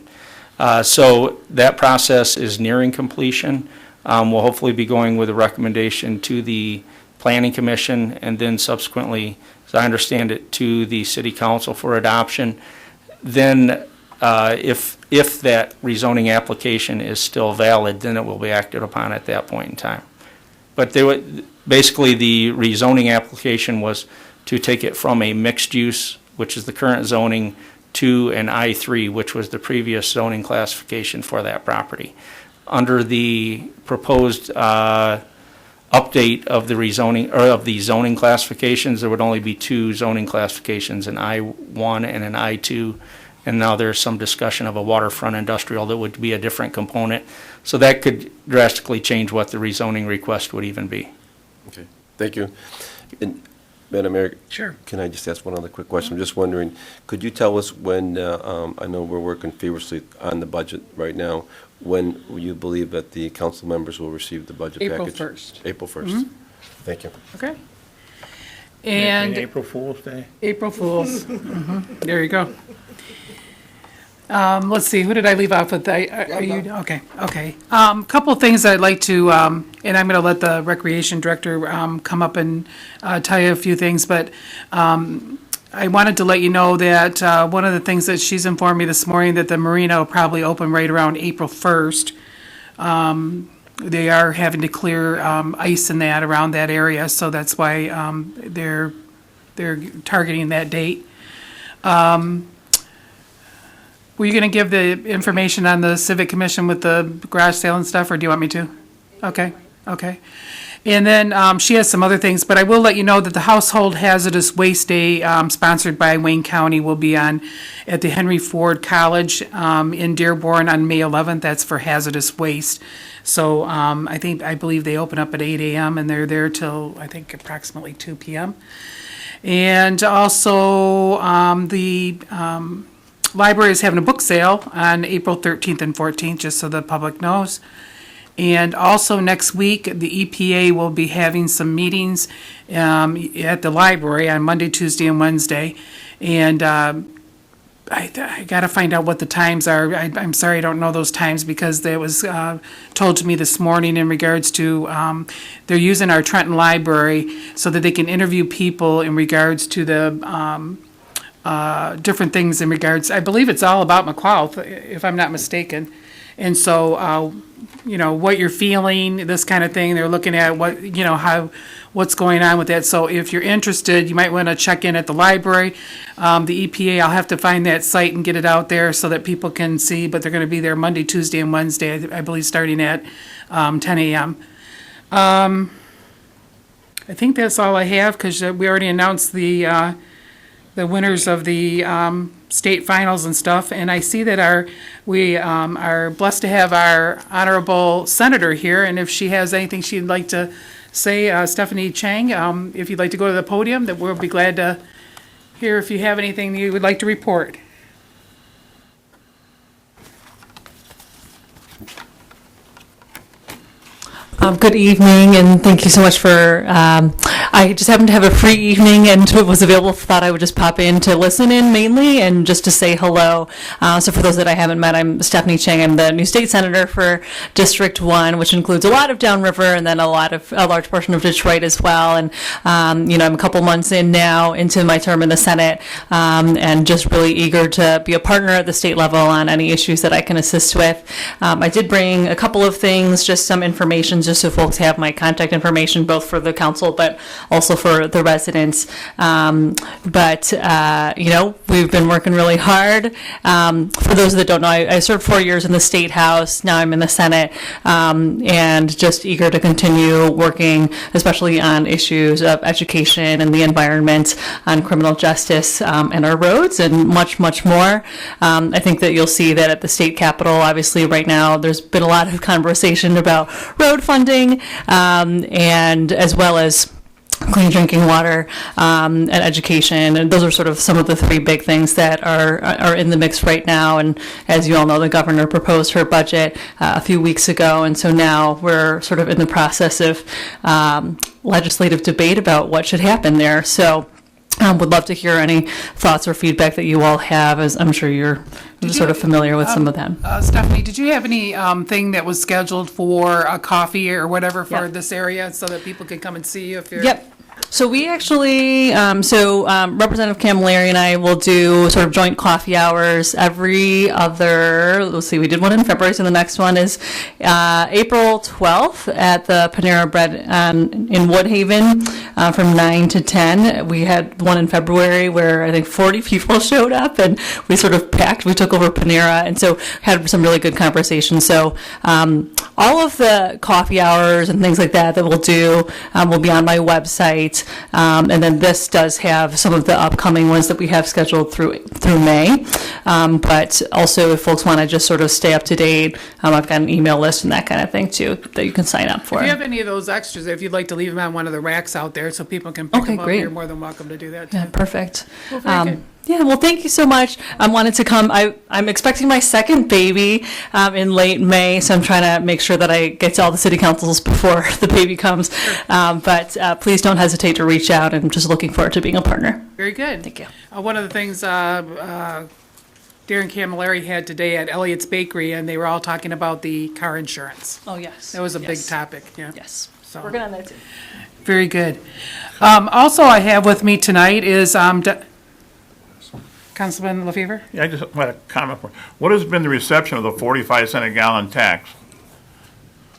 So that process is nearing completion. We'll hopefully be going with a recommendation to the Planning Commission, and then subsequently, as I understand it, to the City Council for adoption. Then if that rezoning application is still valid, then it will be acted upon at that point in time. But basically the rezoning application was to take it from a mixed use, which is the current zoning, to an I3, which was the previous zoning classification for that property. Under the proposed update of the rezoning, or of the zoning classifications, there would only be two zoning classifications, an I1 and an I2, and now there's some discussion of a waterfront industrial that would be a different component. So that could drastically change what the rezoning request would even be. Okay, thank you. And Madam Mayor, Sure. can I just ask one other quick question? I'm just wondering, could you tell us when, I know we're working feverishly on the budget right now, when you believe that the council members will receive the budget April package? 1st. April 1st. Thank you. Okay. And And April Fool's Day. April Fools. There you go. Let's see, who did I leave off with? Are you, okay. Couple of things I'd like to, and I'm gonna let the recreation director, come up and, tell you a few things, but, I wanted to let you know that, one of the things that she's informed me this morning, that the marina will probably open right around April 1st. They are having to clear, ice and that around that area, so that's why, they're targeting that date. Were you going to give the information on the Civic Commission with the garage sale and stuff, or do you want me to? Okay. And then she has some other things, but I will let you know that the Household Hazardous Waste Day, sponsored by Wayne County, will be on at the Henry Ford College in Dearborn on May 11th. That's for hazardous waste. So I believe they open up at 8 a.m. and they're there till, I think, approximately 2 p.m. And also, the library is having a book sale on April 13th and 14th, just so the public knows. And also next week, the EPA will be having some meetings at the library on Monday, Tuesday, and Wednesday. And I got to find out what the times are. I'm sorry, I don't know those times because it was told to me this morning in regards to they're using our Trenton Library so that they can interview people in regards to the different things in regards, I believe it's all about McLeod, if I'm not mistaken. And so, what you're feeling, this kind of thing, they're looking at what's going on with that. So if you're interested, you might want to check in at the library. The EPA, I'll have to find that site and get it out there so that people can see, but they're going to be there Monday, Tuesday, and Wednesday, I believe, starting at 10 a.m. I think that's all I have, because we already announced the winners of the state finals and stuff, and I see that we are blessed to have our honorable senator here, and if she has anything she'd like to say, Stephanie Chang, if you'd like to go to the podium, that we'll be glad to hear if you have anything you would like to report. Good evening, and thank you so much for, I just happened to have a free evening and was available, thought I would just pop in to listen in mainly and just to say hello. So for those that I haven't met, I'm Stephanie Chang. I'm the new state senator for District 1, which includes a lot of downriver and then a large portion of Detroit as well. And, I'm a couple months in now into my term in the Senate, and just really eager to be a partner at the state level on any issues that I can assist with. I did bring a couple of things, just some information, just so folks have my contact information, both for the council, but also for the residents. We've been working really hard. For those that don't know, I served 4 years in the State House. Now I'm in the Senate, and just eager to continue working, especially on issues of education and the environment, on criminal justice, and our roads, and much, much more. I think that you'll see that at the state capitol, obviously right now, there's been a lot of conversation about road funding, and as well as clean drinking water, and education, and those are sort of some of the three big things that are in the mix right now. And as you all know, the governor proposed her budget a few weeks ago, and so now we're sort of in the process of legislative debate about what should happen there. So would love to hear any thoughts or feedback that you all have, as I'm sure you're sort of familiar with some of them. Stephanie, did you have any thing that was scheduled for a coffee or whatever for this area so that people can come and see you if you're... Yep. So we actually, Representative Camilleri and I will do sort of joint coffee hours every other, let's see, we did one in February, so the next one is April 12th at the Panera Bread in Woodhaven from 9 to 10. We had one in February where I think 40 people showed up, and we sort of packed, we took over Panera, and so had some really good conversations. So all of the coffee hours and things like that we'll do will be on my website. And then this does have some of the upcoming ones that we have scheduled through May. But also, if folks want to just sort of stay up to date, I've got an email list and that kind of thing too that you can sign up for. If you have any of those extras, if you'd like to leave them on one of the racks out there so people can pick them up, you're more than welcome to do that too. Yeah, perfect. Well, very good. Yeah, well, thank you so much. I wanted to come. I'm expecting my second baby in late May, so I'm trying to make sure that I get to all the city councils before the baby comes. But please don't hesitate to reach out. I'm just looking forward to being a partner. Very good. Thank you. One of the things Dan Darren Camilleri had today at Elliott's Bakery, and they were all talking about the car insurance. Oh, yes. That was a big Yes. topic, yeah. Yes. So- Working on that too. Very good. Also, I have with me tonight is Councilman LaFever. Yeah, I just had a comment. What has been the reception of the 45-cent a gallon tax?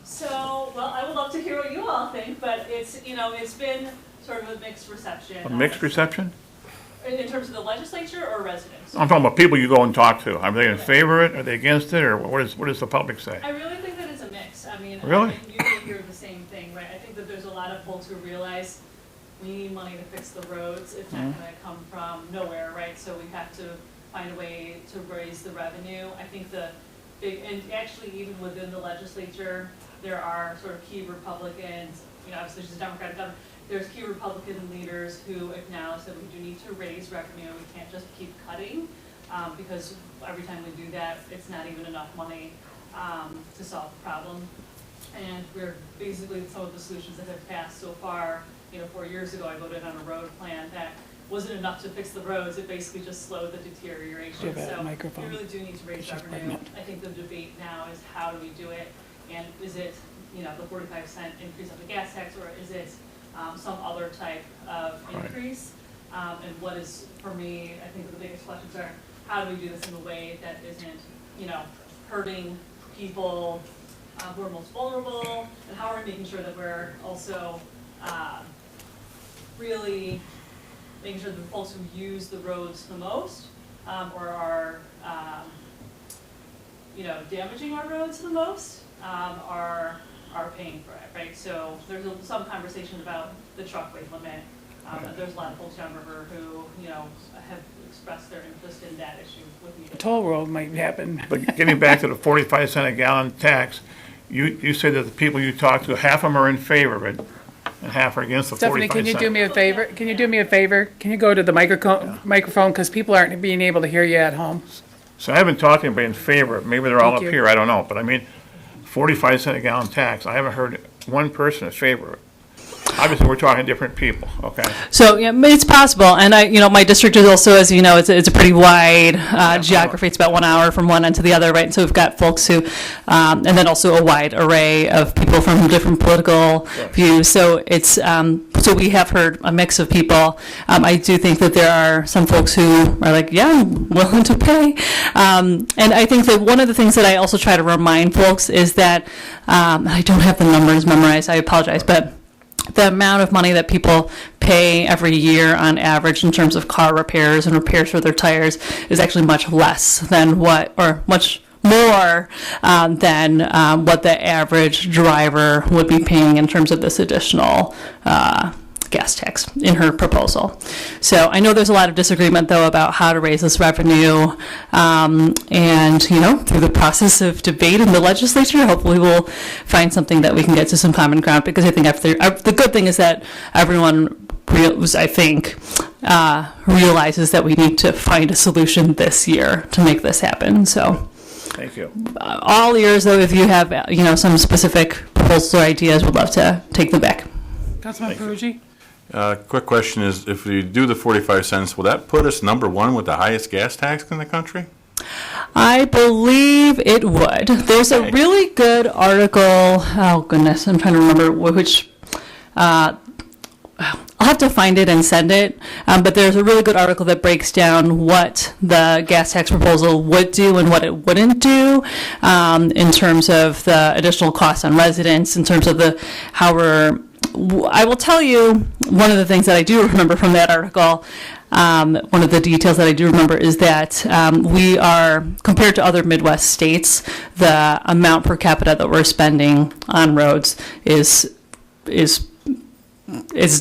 So, well, I would love to hear what you all think, but it's, you know, it's been sort of a mixed reception. A mixed reception? In terms of the legislature or residents? I'm talking about people you go and talk to. Are they in favor of it? Are they against it? Or what does the public say? I really think that it's a mix. I mean, Really? I think you may hear the same thing, right? I think that there's a lot of folks who realize we need money to fix the roads. It's not gonna come from nowhere, right? So we have to find a way to raise the revenue. I think the big, and actually even within the legislature, there are sort of key Republicans, you know, obviously there's a Democratic government, there's key Republican leaders who acknowledge that we do need to raise revenue. We can't just keep cutting, because every time we do that, it's not even enough money to solve the problem. And we're basically, some of the solutions that have passed so far, you know, 4 years ago, I voted on a road plan that wasn't enough to fix the roads. It basically just slowed the deterioration. Do you have a So microphone? we really do need to raise She's revenue. pregnant. I think the debate now is how do we do it? And is it, you know, the 45-cent increase of the gas tax, or is it some other type of Right. increase? And what is, for me, I think the biggest questions are, how do we do this in a way that isn't, you know, hurting people who are most vulnerable? And how are we making sure that we're also really making sure that the folks who use the roads the most, or are, you know, damaging our roads the most, are paying for it, right? So there's some conversation about the truck weight limit. And there's a lot of folks downriver who, you know, have expressed their interest in that issue with me. The toll road might happen. But getting back to the 45-cent a gallon tax, you say that the people you talk to, half of them are in favor of it, and half are against the 45 Stephanie, cent. can you do me a favor? Can you do me a favor? Can you go to the microphone, because people aren't being able to hear you at home? So I haven't talked to anybody in favor. Maybe they're all Thank up you. here, I don't know. But I mean, 45-cent a gallon tax, I haven't heard one person in favor of it. Obviously, we're talking different people, okay? So, yeah, it's possible, and you know, my district is also, as you know, it's a pretty wide geography. It's about 1 hour from one end to the other, right? And so we've got folks who, and then also a wide array of people from different political views. So it's, so we have heard a mix of people. I do think that there are some folks who are like, yeah, I'm willing to pay. And I think that one of the things that I also try to remind folks is that, I don't have the numbers memorized, I apologize, but the amount of money that people pay every year on average in terms of car repairs and repairs for their tires is actually much less than what, or much more than what the average driver would be paying in terms of this additional gas tax in her proposal. So I know there's a lot of disagreement, though, about how to raise this revenue. And, you know, through the process of debate in the legislature, hopefully we'll find something that we can get to some common ground, because I think the good thing is that everyone, I think, realizes that we need to find a solution this year to make this happen. So Thank you. all ears, though, if you have, you know, some specific proposals or ideas, would love to take them back. Councilman Peruggi? Quick question is, if we do the 45 cents, will that put us #1 with the highest gas tax in the country? I believe it would. There's a really good article, oh goodness, I'm trying to remember which, I'll have to find it and send it, but there's a really good article that breaks down what the gas tax proposal would do and what it wouldn't do, in terms of the additional costs on residents, in terms of I will tell you, one of the things that I do remember from that article, one of the details that I do remember is that we are, compared to other Midwest states, the amount per capita that we're spending on roads is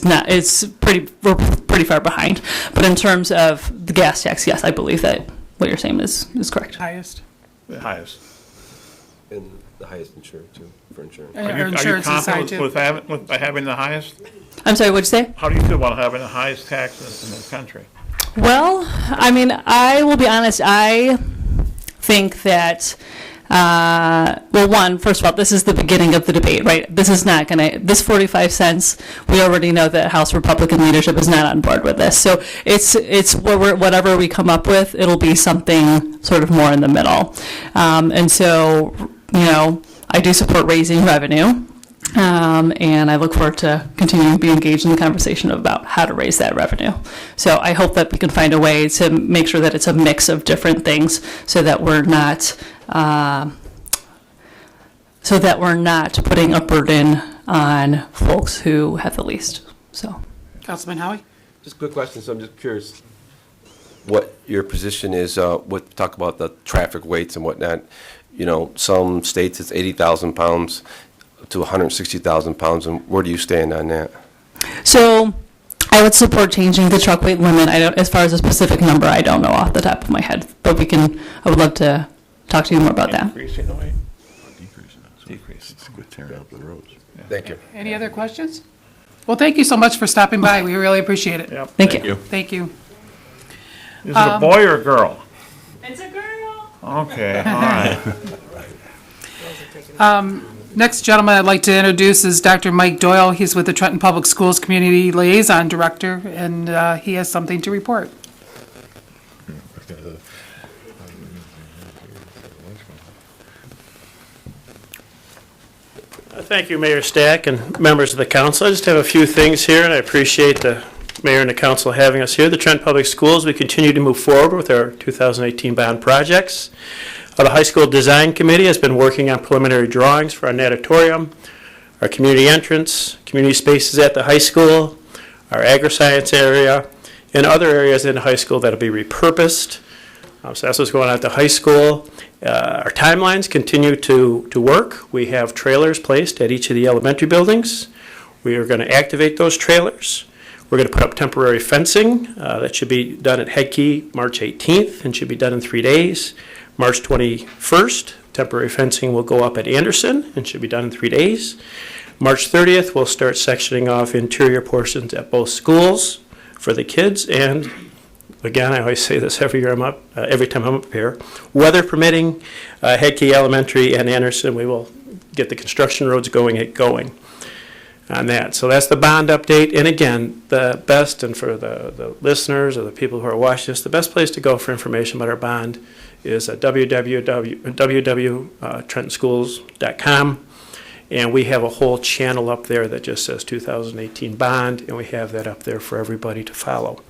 not, we're pretty far behind. But in terms of the gas tax, yes, I believe that what you're saying is correct. Highest? The highest. And the highest insured, too, for insurance. And Are our you insurance is high, confident too. with having the highest? I'm sorry, what'd you say? How do you feel about having the highest taxes in the country? Well, I mean, I will be honest, I think that Well, one, first of all, this is the beginning of the debate, right? This is not going to, this 45 cents, we already know that House Republican leadership is not on board with this. So it's whatever we come up with, it'll be something sort of more in the middle. And so, I do support raising revenue. And I look forward to continuing to be engaged in the conversation about how to raise that revenue. So I hope that we can find a way to make sure that it's a mix of different things so that we're not putting a burden on folks who have the least. So, Councilman Howie? Just a quick question, so I'm just curious what your position is, talk about the traffic weights and whatnot. Some states it's 80,000 pounds to 160,000 pounds, and where do you stand on that? So I would support changing the truck weight limit. As far as a specific number, I don't know off the top of my head, but I would love to talk to you more about that. Increasing the weight? Decrease. It's good tearing up the roads. Thank you. Any other questions? Well, thank you so much for stopping by. We really appreciate it. Yep. Thank you. Thank you. Is it a boy or a girl? It's a girl. Okay, all right. Next gentleman I'd like to introduce is Dr. Mike Doyle. He's with the Trenton Public Schools Community Liaison Director, and he has something to report. Thank you, Mayor Stack and members of the council. I just have a few things here, and I appreciate the mayor and the council having us here. The Trenton Public Schools, we continue to move forward with our 2018 bond projects. The High School Design Committee has been working on preliminary drawings for our natatorium, our community entrance, community spaces at the high school, our agri-science area, and other areas in the high school that will be repurposed. So that's what's going on at the high school. Our timelines continue to work. We have trailers placed at each of the elementary buildings. We are going to activate those trailers. We're going to put up temporary fencing. That should be done at Headkey March 18th and should be done in 3 days. March 21st, temporary fencing will go up at Anderson and should be done in 3 days. March 30th, we'll start sectioning off interior portions at both schools for the kids. And again, I always say this every year every time I'm up here. Weather permitting, Headkey Elementary and Anderson, we will get the construction roads going on that. So that's the bond update. And again, the best, and for the listeners or the people who are watching this, the best place to go for information about our bond is at www.trentonschools.com. And we have a whole channel up there that just says 2018 bond, and we have that up there for everybody to follow.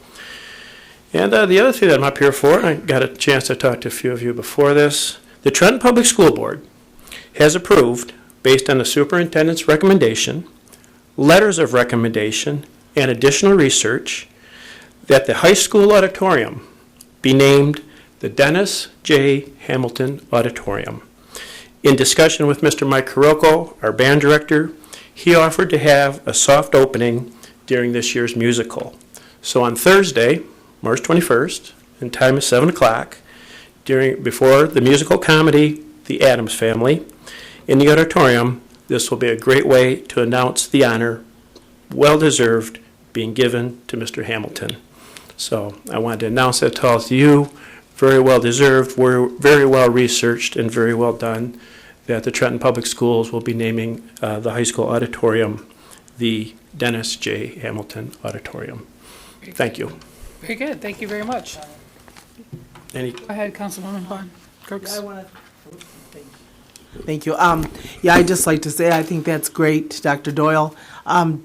And the other thing that I'm up here for, I got a chance to talk to a few of you before this, the Trenton Public School Board has approved, based on the superintendent's recommendation, letters of recommendation, and additional research, that the high school auditorium be named the Dennis J. Hamilton Auditorium. In discussion with Mr. Mike Kuroko, our band director, he offered to have a soft opening during this year's musical. So on Thursday, March 21st, and time is 7 o'clock, before the musical comedy, The Addams Family, in the auditorium, this will be a great way to announce the honor, well-deserved, being given to Mr. Hamilton. So I wanted to announce that to all of you. Very well-deserved, very well-researched, and very well done, that the Trenton Public Schools will be naming the high school auditorium the Dennis J. Hamilton Auditorium. Thank you. Very good. Thank you very much. Any Go ahead, Councilwoman Vaughn. Crooks. Thank you. I'd just like to say I think that's great, Dr. Doyle.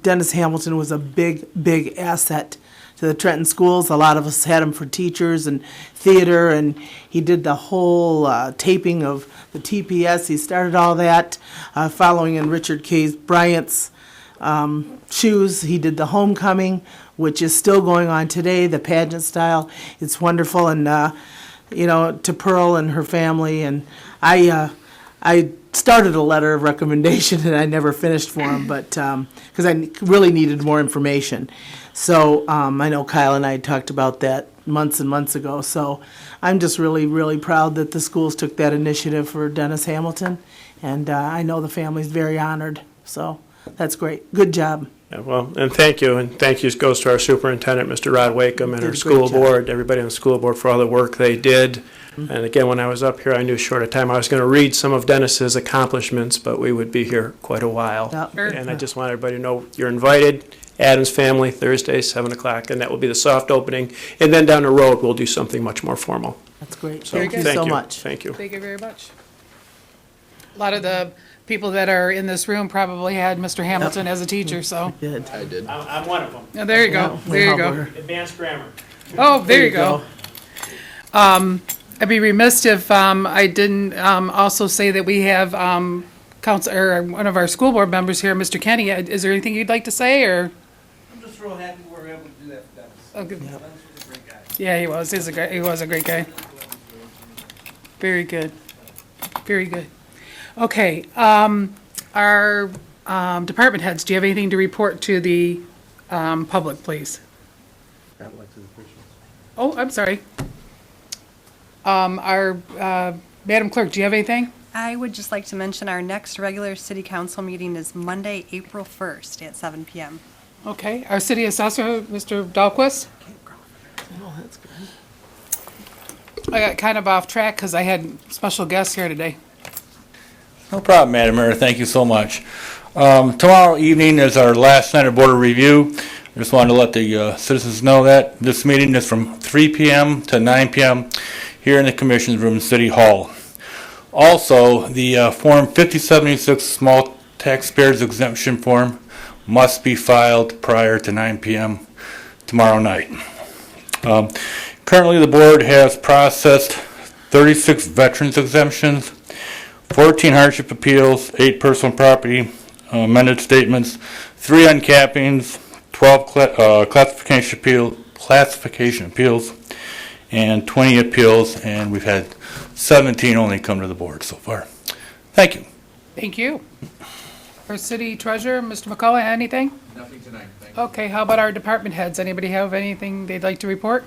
Dennis Hamilton was a big, big asset to the Trenton schools. A lot of us had him for teachers and theater, and he did the whole taping of the TPS. He started all that, following in Richard K. Bryant's shoes. He did the homecoming, which is still going on today, the pageant style. It's wonderful, and to Pearl and her family. And I started a letter of recommendation and I never finished for him, but because I really needed more information. So I know Kyle and I talked about that months and months ago. So I'm just really, really proud that the schools took that initiative for Dennis Hamilton, and I know the family's very honored. So That's great. Good job. Yeah, well, and thank you, and thank you goes to our superintendent, Mr. Rod Wakeham, and Did our a great school job. board, everybody on the school board for all the work they did. And again, when I was up here, I knew short of time I was going to read some of Dennis's accomplishments, but we would be here quite a while. Yep. Sure. And I just want everybody to know you're invited. Adams Family, Thursday, 7 o'clock, and that will be the soft opening. And then down the road, we'll do something much more formal. That's great. So Thank you so much. Thank you. Thank you very much. A lot of the people that are in this room probably had Mr. Hamilton as a teacher, so, Good. I'm one of them. yeah, there you go, Yeah, there you well, go. we're- Advanced grammar. Oh, there you go. I'd be remiss if I didn't also say that we have council, or one of our school board members here, Mr. Kenny. Is there anything you'd like to say, or? I'm just real happy we're able to do that for Dennis. Oh, good. Dennis was a great guy. Yeah, he was. He was a great guy. Very good. Very good. Okay, our department heads, do you have anything to report to the public, please? Oh, I'm sorry. Our Madam Clerk, do you have anything? I would just like to mention our next regular city council meeting is Monday, April 1st at 7 PM. Okay, our city assessor, Mr. Dahlquist? Oh, that's good. I got kind of off track because I had special guests here today. No problem, Madam Mayor. Thank you so much. Tomorrow evening is our last night of board review. I just wanted to let the citizens know that this meeting is from 3 p.m. to 9 p.m. here in the Commission's Room, City Hall. Also, the Form 5076 Small Taxpayers Exemption Form must be filed prior to 9 p.m. tomorrow night. Currently, the board has processed 36 veterans exemptions, 14 hardship appeals, 8 personal property amended statements, 3 uncappings, 12 classification appeals, and 20 appeals, and we've had 17 only come to the board so far. Thank you. Thank you. Our city treasurer, Mr. McCullough, anything? Nothing tonight, thank you. Okay, how about our department heads? Anybody have anything they'd like to report?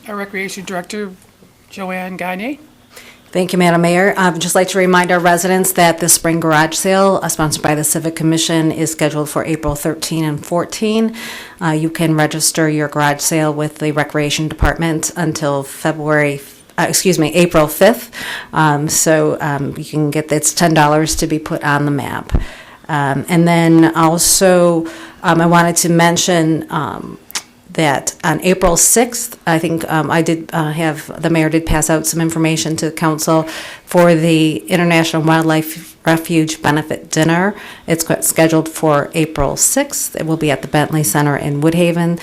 Our recreation director, Joanne Gagne. Thank you, Madam Mayor. I'd just like to remind our residents that the spring garage sale, sponsored by the Civic Commission, is scheduled for April 13 and 14. You can register your garage sale with the Recreation Department until April 5th. You can get, it's $10 to be put on the map. And then also, I wanted to mention that on April 6th, I think the mayor did pass out some information to the council for the International Wildlife Refuge Benefit Dinner. It's scheduled for April 6th. It will be at the Bentley Center in Woodhaven.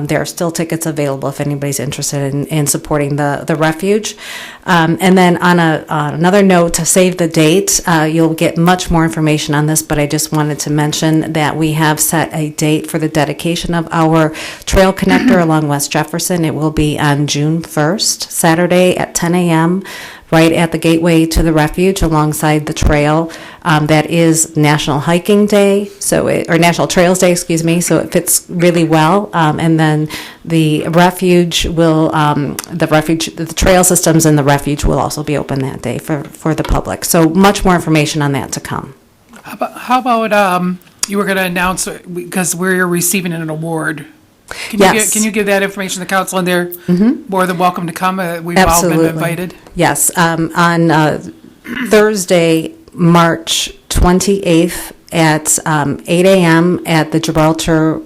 There are still tickets available if anybody's interested in supporting the refuge. And then on another note, to save the date, you'll get much more information on this, but I just wanted to mention that we have set a date for the dedication of our trail connector along West Jefferson. It will be on June 1st, Saturday at 10 a.m., right at the gateway to the refuge alongside the trail. That is National Hiking Day, or National Trails Day, excuse me, so it fits really well. And then the refuge will, the trail systems in the refuge will also be open that day for the public. So much more information on that to come. How about you were going to announce, because we're receiving an award. Yes. Can you give that information to the council, and they're more than welcome to come? We've Absolutely. all been invited. Yes. On Thursday, March 28th at 8 a.m. at the Gibraltar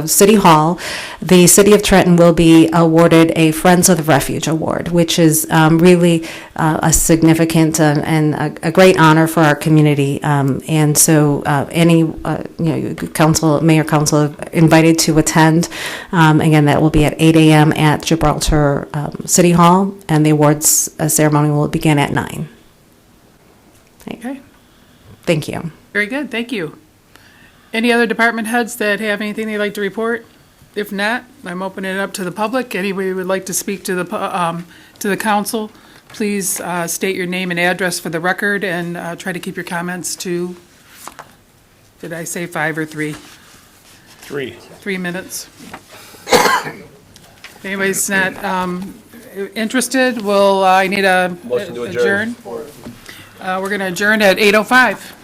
City Hall, the City of Trenton will be awarded a Friends of the Refuge Award, which is really a significant and a great honor for our community. And so any mayor, council invited to attend. Again, that will be at 8 a.m. at Gibraltar City Hall, and the awards ceremony will begin at 9. Okay. Thank you. Very good. Thank you. Any other department heads that have anything they'd like to report? If not, I'm opening it up to the public. Anybody who would like to speak to the council, please state your name and address for the record, and try to keep your comments to, did I say 5 or 3? 3. 3 minutes. If anybody's not interested, will, I need a Motion to adjourn. adjourn. We're going to adjourn at 8:05.